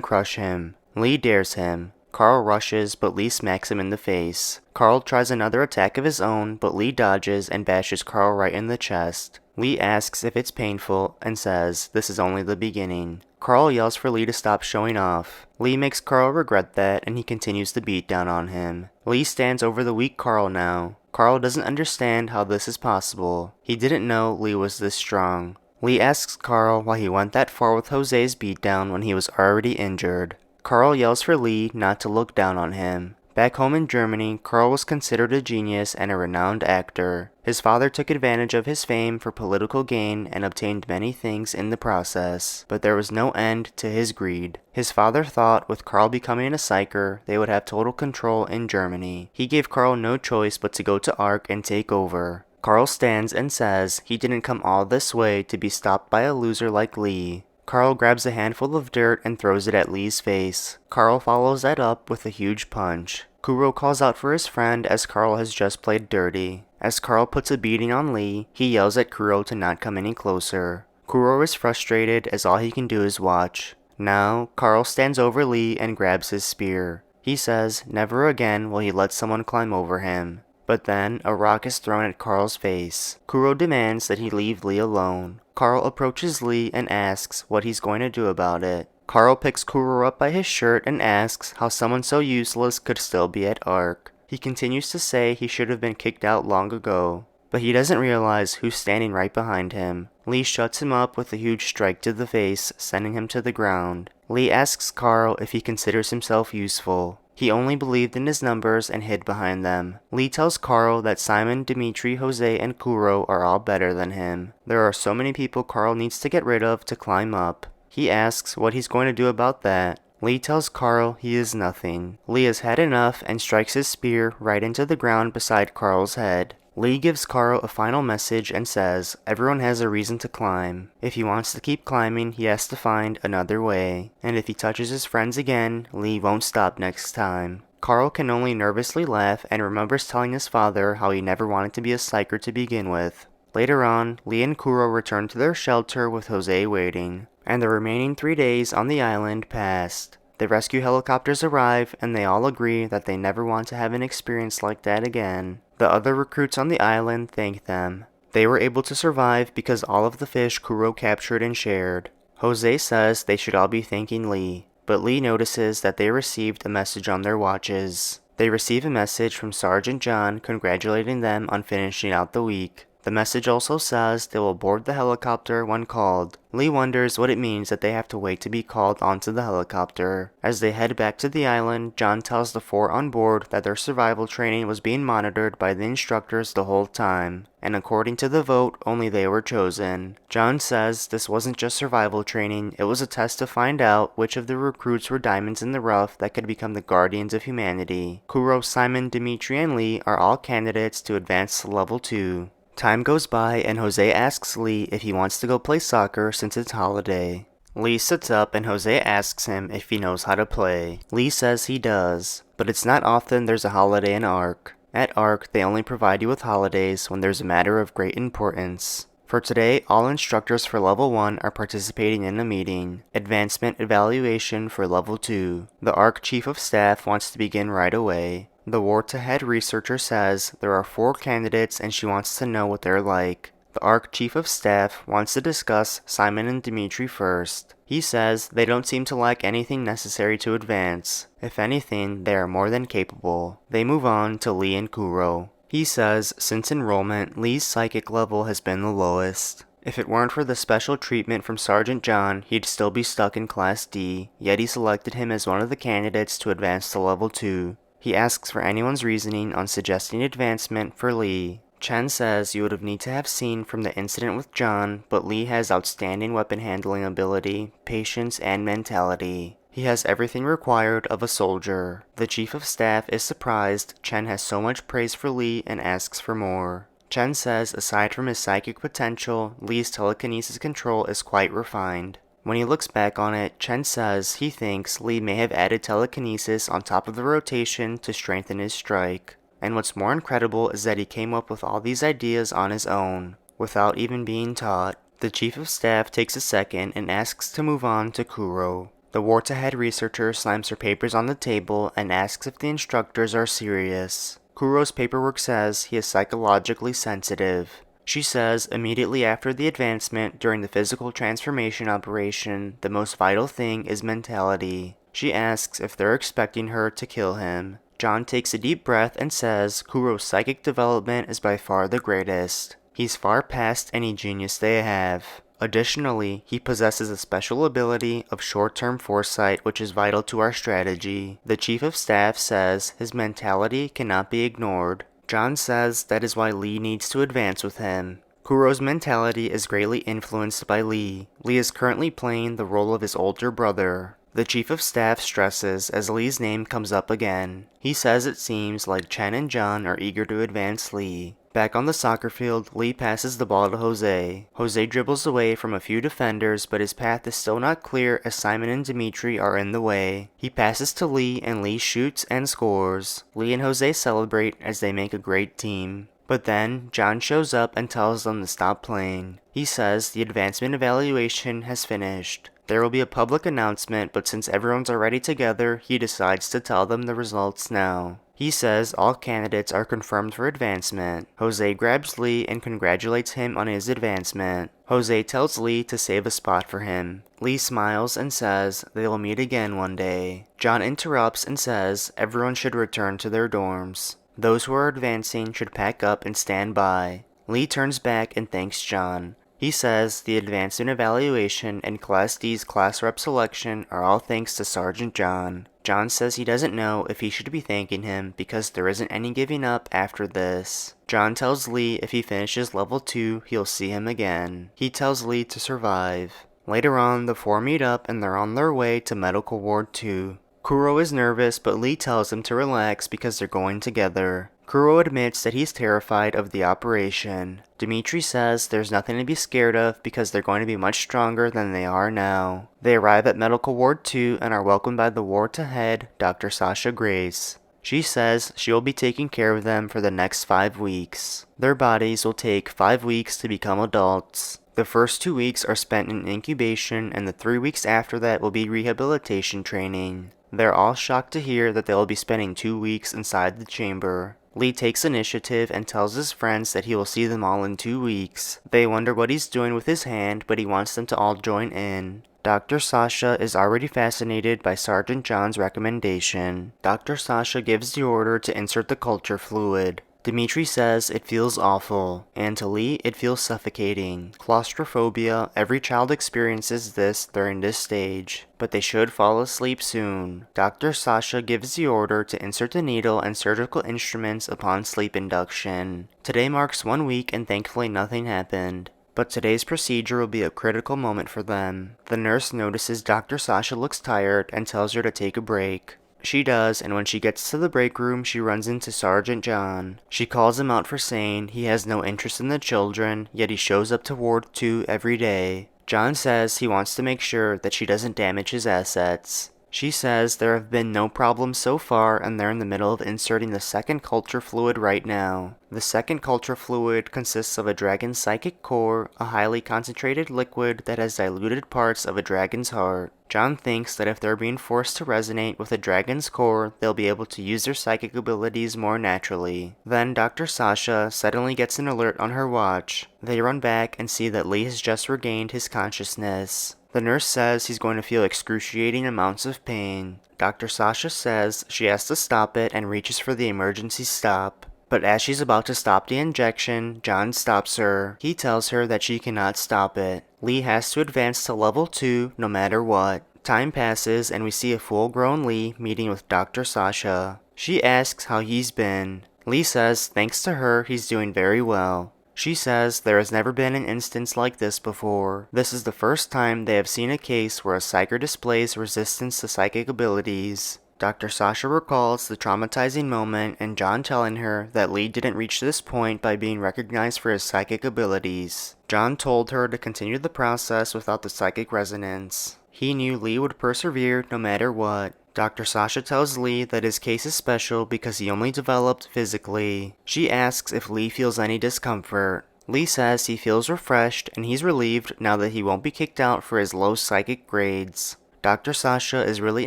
crush him. Lee dares him. Carl rushes but Lee smacks him in the face. Carl tries another attack of his own but Lee dodges and bashes Carl right in the chest. Lee asks if it's painful and says this is only the beginning. Carl yells for Lee to stop showing off. Lee makes Carl regret that and he continues to beat down on him. Lee stands over the weak Carl now. Carl doesn't understand how this is possible. He didn't know Lee was this strong. Lee asks Carl why he went that far with Jose's beatdown when he was already injured. Carl yells for Lee not to look down on him. Back home in Germany, Carl was considered a genius and a renowned actor. His father took advantage of his fame for political gain and obtained many things in the process, but there was no end to his greed. His father thought with Carl becoming a psyker, they would have total control in Germany. He gave Carl no choice but to go to Ark and take over. Carl stands and says he didn't come all this way to be stopped by a loser like Lee. Carl grabs a handful of dirt and throws it at Lee's face. Carl follows that up with a huge punch. Kuro calls out for his friend as Carl has just played dirty. As Carl puts a beating on Lee, he yells at Kuro to not come any closer. Kuro is frustrated as all he can do is watch. Now, Carl stands over Lee and grabs his spear. He says never again will he let someone climb over him. But then, a rock is thrown at Carl's face. Kuro demands that he leave Lee alone. Carl approaches Lee and asks what he's going to do about it. Carl picks Kuro up by his shirt and asks how someone so useless could still be at Ark. He continues to say he should have been kicked out long ago. But he doesn't realize who's standing right behind him. Lee shuts him up with a huge strike to the face, sending him to the ground. Lee asks Carl if he considers himself useful. He only believed in his numbers and hid behind them. Lee tells Carl that Simon, Dimitri, Jose, and Kuro are all better than him. There are so many people Carl needs to get rid of to climb up. He asks what he's going to do about that. Lee tells Carl he is nothing. Lee has had enough and strikes his spear right into the ground beside Carl's head. Lee gives Carl a final message and says everyone has a reason to climb. If he wants to keep climbing, he has to find another way. And if he touches his friends again, Lee won't stop next time. Carl can only nervously laugh and remembers telling his father how he never wanted to be a psyker to begin with. Later on, Lee and Kuro return to their shelter with Jose waiting, and the remaining 3 days on the island passed. The rescue helicopters arrive and they all agree that they never want to have an experience like that again. The other recruits on the island thank them. They were able to survive because all of the fish Kuro captured and shared. Jose says they should all be thanking Lee, but Lee notices that they received a message on their watches. They receive a message from Sergeant John congratulating them on finishing out the week. The message also says they will board the helicopter when called. Lee wonders what it means that they have to wait to be called onto the helicopter. As they head back to the island, John tells the 4 on board that their survival training was being monitored by the instructors the whole time, and according to the vote, only they were chosen. John says this wasn't just survival training, it was a test to find out which of the recruits were diamonds in the rough that could become the guardians of humanity. Kuro, Simon, Dimitri, and Lee are all candidates to advance to level 2. Time goes by and Jose asks Lee if he wants to go play soccer since it's holiday. Lee sits up and Jose asks him if he knows how to play. Lee says he does, but it's not often there's a holiday in Ark. At Ark, they only provide you with holidays when there's a matter of great importance. For today, all instructors for level 1 are participating in a meeting. Advancement evaluation for level 2. The Ark Chief of Staff wants to begin right away. The war-to-head researcher says there are 4 candidates and she wants to know what they're like. The Ark Chief of Staff wants to discuss Simon and Dimitri first. He says they don't seem to lack anything necessary to advance. If anything, they are more than capable. They move on to Lee and Kuro. He says since enrollment, Lee's psychic level has been the lowest. If it weren't for the special treatment from Sergeant John, he'd still be stuck in Class D, yet he selected him as one of the candidates to advance to level 2. He asks for anyone's reasoning on suggesting advancement for Lee. Chen says you would have need to have seen from the incident with John, but Lee has outstanding weapon handling ability, patience, and mentality. He has everything required of a soldier. The chief of staff is surprised Chen has so much praise for Lee and asks for more. Chen says aside from his psychic potential, Lee's telekinesis control is quite refined. When he looks back on it, Chen says he thinks Lee may have added telekinesis on top of the rotation to strengthen his strike. And what's more incredible is that he came up with all these ideas on his own, without even being taught. The chief of staff takes a second and asks to move on to Kuro. The war-to-head researcher slams her papers on the table and asks if the instructors are serious. Kuro's paperwork says he is psychologically sensitive. She says immediately after the advancement during the physical transformation operation, the most vital thing is mentality. She asks if they're expecting her to kill him. John takes a deep breath and says Kuro's psychic development is by far the greatest. He's far past any genius they have. Additionally, he possesses a special ability of short-term foresight which is vital to our strategy. The chief of staff says his mentality cannot be ignored. John says that is why Lee needs to advance with him. Kuro's mentality is greatly influenced by Lee. Lee is currently playing the role of his older brother. The chief of staff stresses as Lee's name comes up again. He says it seems like Chen and John are eager to advance Lee. Back on the soccer field, Lee passes the ball to Jose. Jose dribbles away from a few defenders, but his path is still not clear as Simon and Dimitri are in the way. He passes to Lee, and Lee shoots and scores. Lee and Jose celebrate as they make a great team. But then, John shows up and tells them to stop playing. He says the advancement evaluation has finished. There will be a public announcement, but since everyone's already together, he decides to tell them the results now. He says all candidates are confirmed for advancement. Jose grabs Lee and congratulates him on his advancement. Jose tells Lee to save a spot for him. Lee smiles and says they will meet again one day. John interrupts and says everyone should return to their dorms. Those who are advancing should pack up and stand by. Lee turns back and thanks John. He says the advancement evaluation and Class D's class rep selection are all thanks to Sergeant John. John says he doesn't know if he should be thanking him because there isn't any giving up after this. John tells Lee if he finishes level 2, he'll see him again. He tells Lee to survive. Later on, the four meet up and they're on their way to Medical Ward 2. Kuro is nervous, but Lee tells him to relax because they're going together. Kuro admits that he's terrified of the operation. Dimitri says there's nothing to be scared of because they're going to be much stronger than they are now. They arrive at Medical Ward 2 and are welcomed by the ward-to-head, Dr. Sasha Grace. She says she will be taking care of them for the next 5 weeks. Their bodies will take 5 weeks to become adults. The first 2 weeks are spent in incubation and the 3 weeks after that will be rehabilitation training. They're all shocked to hear that they will be spending 2 weeks inside the chamber. Lee takes initiative and tells his friends that he will see them all in 2 weeks. They wonder what he's doing with his hand, but he wants them to all join in. Dr. Sasha is already fascinated by Sergeant John's recommendation. Dr. Sasha gives the order to insert the culture fluid. Dimitri says it feels awful, and to Lee it feels suffocating. Claustrophobia, every child experiences this during this stage, but they should fall asleep soon. Dr. Sasha gives the order to insert the needle and surgical instruments upon sleep induction. Today marks 1 week and thankfully nothing happened. But today's procedure will be a critical moment for them. The nurse notices Dr. Sasha looks tired and tells her to take a break. She does, and when she gets to the break room, she runs into Sergeant John. She calls him out for saying he has no interest in the children, yet he shows up to Ward 2 every day. John says he wants to make sure that she doesn't damage his assets. She says there have been no problems so far and they're in the middle of inserting the second culture fluid right now. The second culture fluid consists of a dragon's psychic core, a highly concentrated liquid that has diluted parts of a dragon's heart. John thinks that if they're being forced to resonate with a dragon's core, they'll be able to use their psychic abilities more naturally. Then Dr. Sasha suddenly gets an alert on her watch. They run back and see that Lee has just regained his consciousness. The nurse says he's going to feel excruciating amounts of pain. Dr. Sasha says she has to stop it and reaches for the emergency stop. But as she's about to stop the injection, John stops her. He tells her that she cannot stop it. Lee has to advance to level 2 no matter what. Time passes and we see a full-grown Lee meeting with Dr. Sasha. She asks how he's been. Lee says thanks to her he's doing very well. She says there has never been an instance like this before. This is the first time they have seen a case where a psyker displays resistance to psychic abilities. Dr. Sasha recalls the traumatizing moment and John telling her that Lee didn't reach this point by being recognized for his psychic abilities. John told her to continue the process without the psychic resonance. He knew Lee would persevere no matter what. Dr. Sasha tells Lee that his case is special because he only developed physically. She asks if Lee feels any discomfort. Lee says he feels refreshed and he's relieved now that he won't be kicked out for his low psychic grades. Dr. Sasha is really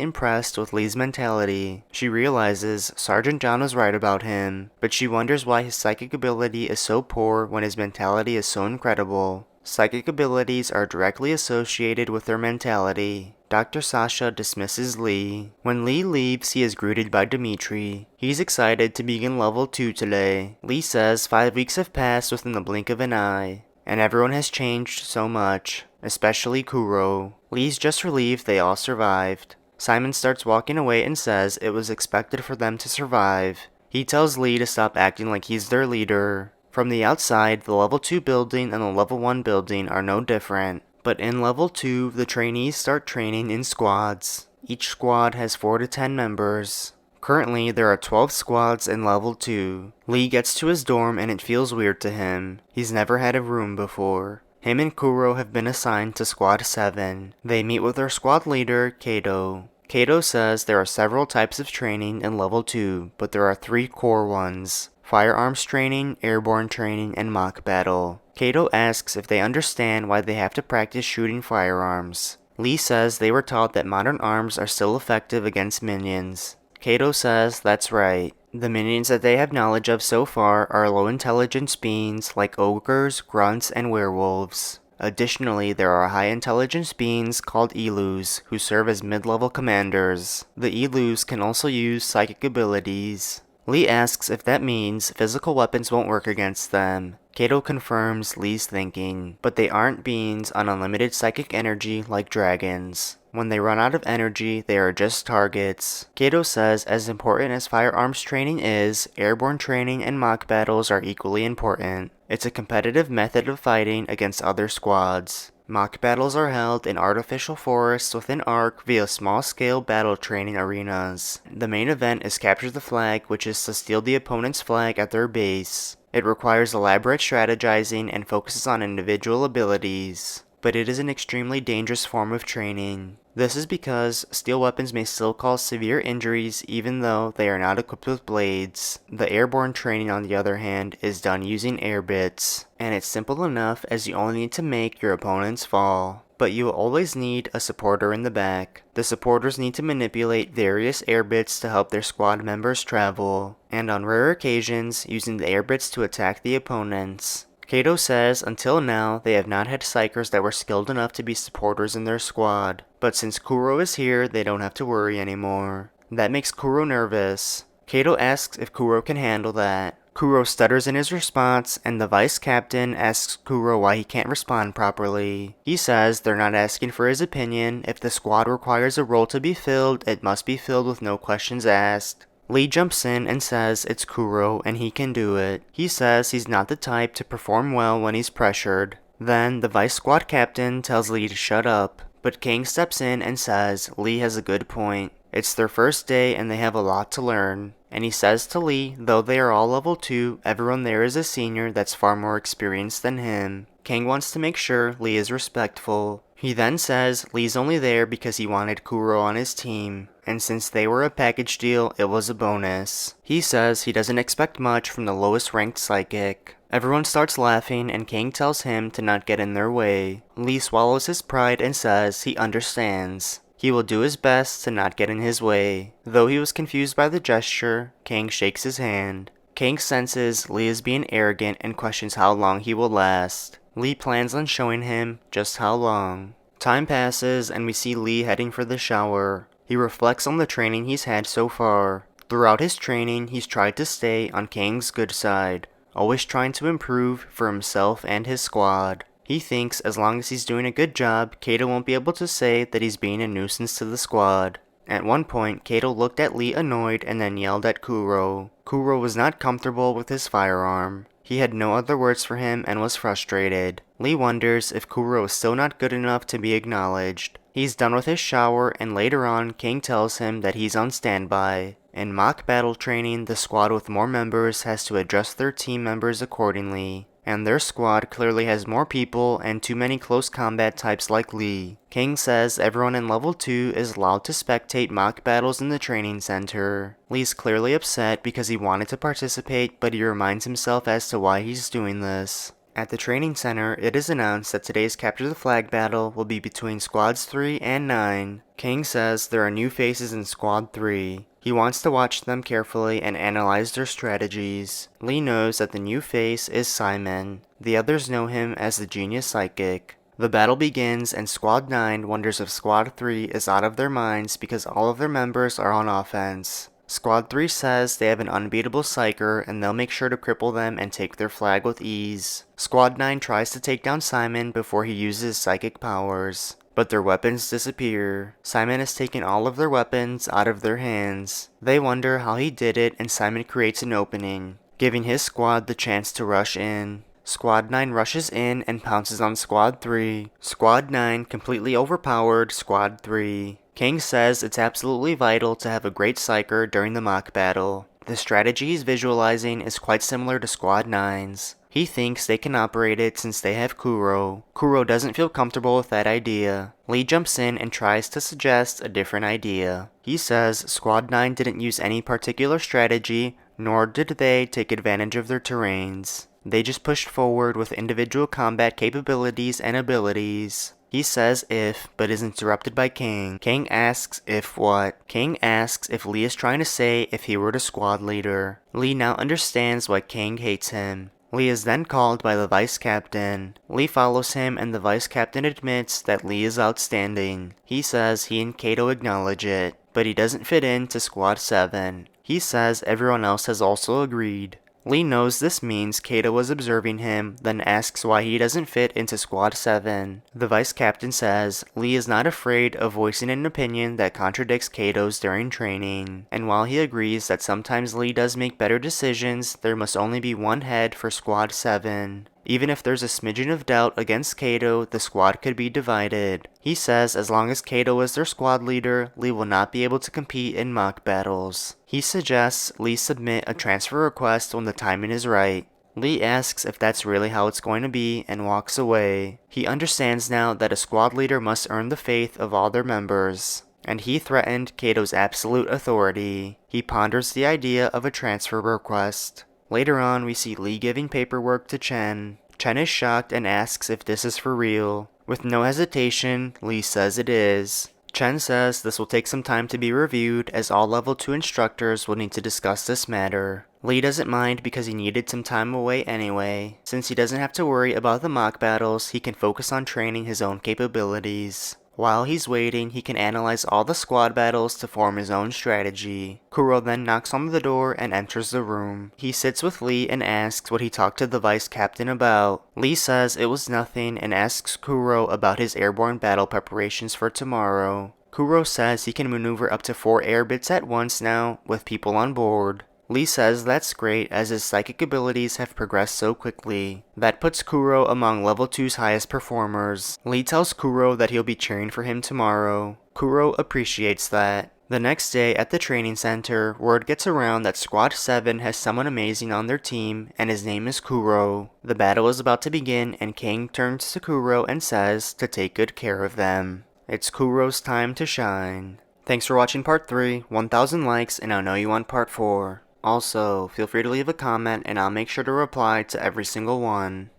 impressed with Lee's mentality. She realizes Sergeant John was right about him, but she wonders why his psychic ability is so poor when his mentality is so incredible. Psychic abilities are directly associated with their mentality. Dr. Sasha dismisses Lee. When Lee leaves, he is greeted by Dimitri. He's excited to begin level 2 today. Lee says 5 weeks have passed within the blink of an eye, and everyone has changed so much, especially Kuro. Lee's just relieved they all survived. Simon starts walking away and says it was expected for them to survive. He tells Lee to stop acting like he's their leader. From the outside, the level 2 building and the level 1 building are no different. But in level 2, the trainees start training in squads. Each squad has 4 to 10 members. Currently, there are 12 squads in level 2. Lee gets to his dorm and it feels weird to him. He's never had a room before. Him and Kuro have been assigned to Squad 7. They meet with their squad leader, Kato. Kato says there are several types of training in level 2, but there are 3 core ones: firearms training, airborne training, and mock battle. Kato asks if they understand why they have to practice shooting firearms. Lee says they were taught that modern arms are still effective against minions. Kato says that's right. The minions that they have knowledge of so far are low intelligence beings like ogres, grunts, and werewolves. Additionally, there are high intelligence beings called Elus who serve as mid-level commanders. The Elus can also use psychic abilities. Lee asks if that means physical weapons won't work against them. Kato confirms Lee's thinking, but they aren't beings on unlimited psychic energy like dragons. When they run out of energy, they are just targets. Kato says as important as firearms training is, airborne training and mock battles are equally important. It's a competitive method of fighting against other squads. Mock battles are held in artificial forests within Ark via small-scale battle training arenas. The main event is Capture the Flag, which is to steal the opponent's flag at their base. It requires elaborate strategizing and focuses on individual abilities, but it is an extremely dangerous form of training. This is because steel weapons may still cause severe injuries even though they are not equipped with blades. The airborne training, on the other hand, is done using air bits, and it's simple enough as you only need to make your opponents fall. But you will always need a supporter in the back. The supporters need to manipulate various air bits to help their squad members travel, and on rare occasions, using the air bits to attack the opponents. Kato says until now they have not had psykers that were skilled enough to be supporters in their squad, but since Kuro is here, they don't have to worry anymore. That makes Kuro nervous. Kato asks if Kuro can handle that. Kuro stutters in his response, and the vice captain asks Kuro why he can't respond properly. He says they're not asking for his opinion. If the squad requires a role to be filled, it must be filled with no questions asked. Lee jumps in and says it's Kuro and he can do it. He says he's not the type to perform well when he's pressured. Then the vice squad captain tells Lee to shut up, but Kang steps in and says Lee has a good point. It's their first day and they have a lot to learn. And he says to Lee, though they are all level 2, everyone there is a senior that's far more experienced than him. Kang wants to make sure Lee is respectful. He then says Lee's only there because he wanted Kuro on his team, and since they were a package deal, it was a bonus. He says he doesn't expect much from the lowest ranked psychic. Everyone starts laughing and Kang tells him to not get in their way. Lee swallows his pride and says he understands. He will do his best to not get in his way. Though he was confused by the gesture, Kang shakes his hand. Kang senses Lee is being arrogant and questions how long he will last. Lee plans on showing him just how long. Time passes and we see Lee heading for the shower. He reflects on the training he's had so far. Throughout his training, he's tried to stay on Kang's good side, always trying to improve for himself and his squad. He thinks as long as he's doing a good job, Kato won't be able to say that he's being a nuisance to the squad. At one point, Kato looked at Lee annoyed and then yelled at Kuro. Kuro was not comfortable with his firearm. He had no other words for him and was frustrated. Lee wonders if Kuro is still not good enough to be acknowledged. He's done with his shower, and later on, King tells him that he's on standby. In mock battle training, the squad with more members has to adjust their team members accordingly, and their squad clearly has more people and too many close combat types like Lee. King says everyone in level 2 is allowed to spectate mock battles in the training center. Lee's clearly upset because he wanted to participate, but he reminds himself as to why he's doing this. At the training center, it is announced that today's Capture the Flag battle will be between Squads 3 and 9. King says there are new faces in Squad 3. He wants to watch them carefully and analyze their strategies. Lee knows that the new face is Simon. The others know him as the genius psychic. The battle begins and Squad 9 wonders if Squad 3 is out of their minds because all of their members are on offense. Squad 3 says they have an unbeatable psyker and they'll make sure to cripple them and take their flag with ease. Squad 9 tries to take down Simon before he uses psychic powers, but their weapons disappear. Simon has taken all of their weapons out of their hands. They wonder how he did it, and Simon creates an opening, giving his squad the chance to rush in. Squad 9 rushes in and pounces on Squad 3. Squad 9 completely overpowered Squad 3. King says it's absolutely vital to have a great psyker during the mock battle. The strategy he's visualizing is quite similar to Squad 9's. He thinks they can operate it since they have Kuro. Kuro doesn't feel comfortable with that idea. Lee jumps in and tries to suggest a different idea. He says Squad 9 didn't use any particular strategy, nor did they take advantage of their terrains. They just pushed forward with individual combat capabilities and abilities. He says if, but is interrupted by King. King asks if what? King asks if Lee is trying to say if he were the squad leader. Lee now understands why King hates him. Lee is then called by the vice captain. Lee follows him and the vice captain admits that Lee is outstanding. He says he and Kato acknowledge it, but he doesn't fit into Squad 7. He says everyone else has also agreed. Lee knows this means Kato was observing him, then asks why he doesn't fit into Squad 7. The vice captain says Lee is not afraid of voicing an opinion that contradicts Kato's during training, and while he agrees that sometimes Lee does make better decisions, there must only be one head for Squad 7. Even if there's a smidgen of doubt against Kato, the squad could be divided. He says as long as Kato is their squad leader, Lee will not be able to compete in mock battles. He suggests Lee submit a transfer request when the timing is right. Lee asks if that's really how it's going to be and walks away. He understands now that a squad leader must earn the faith of all their members, and he threatened Kato's absolute authority. He ponders the idea of a transfer request. Later on, we see Lee giving paperwork to Chen. Chen is shocked and asks if this is for real. With no hesitation, Lee says it is. Chen says this will take some time to be reviewed as all level 2 instructors will need to discuss this matter. Lee doesn't mind because he needed some time away anyway. Since he doesn't have to worry about the mock battles, he can focus on training his own capabilities. While he's waiting, he can analyze all the squad battles to form his own strategy. Kuro then knocks on the door and enters the room. He sits with Lee and asks what he talked to the vice captain about. Lee says it was nothing and asks Kuro about his airborne battle preparations for tomorrow. Kuro says he can maneuver up to 4 air bits at once now, with people on board. Lee says that's great as his psychic abilities have progressed so quickly. That puts Kuro among level 2's highest performers. Lee tells Kuro that he'll be cheering for him tomorrow. Kuro appreciates that. The next day at the training center, word gets around that Squad 7 has someone amazing on their team, and his name is Kuro. The battle is about to begin and King turns to Kuro and says to take good care of them. It's Kuro's time to shine. Thanks for watching part 3, 1000 likes, and I know you want part 4. Also, feel free to leave a comment and I'll make sure to reply to every single one.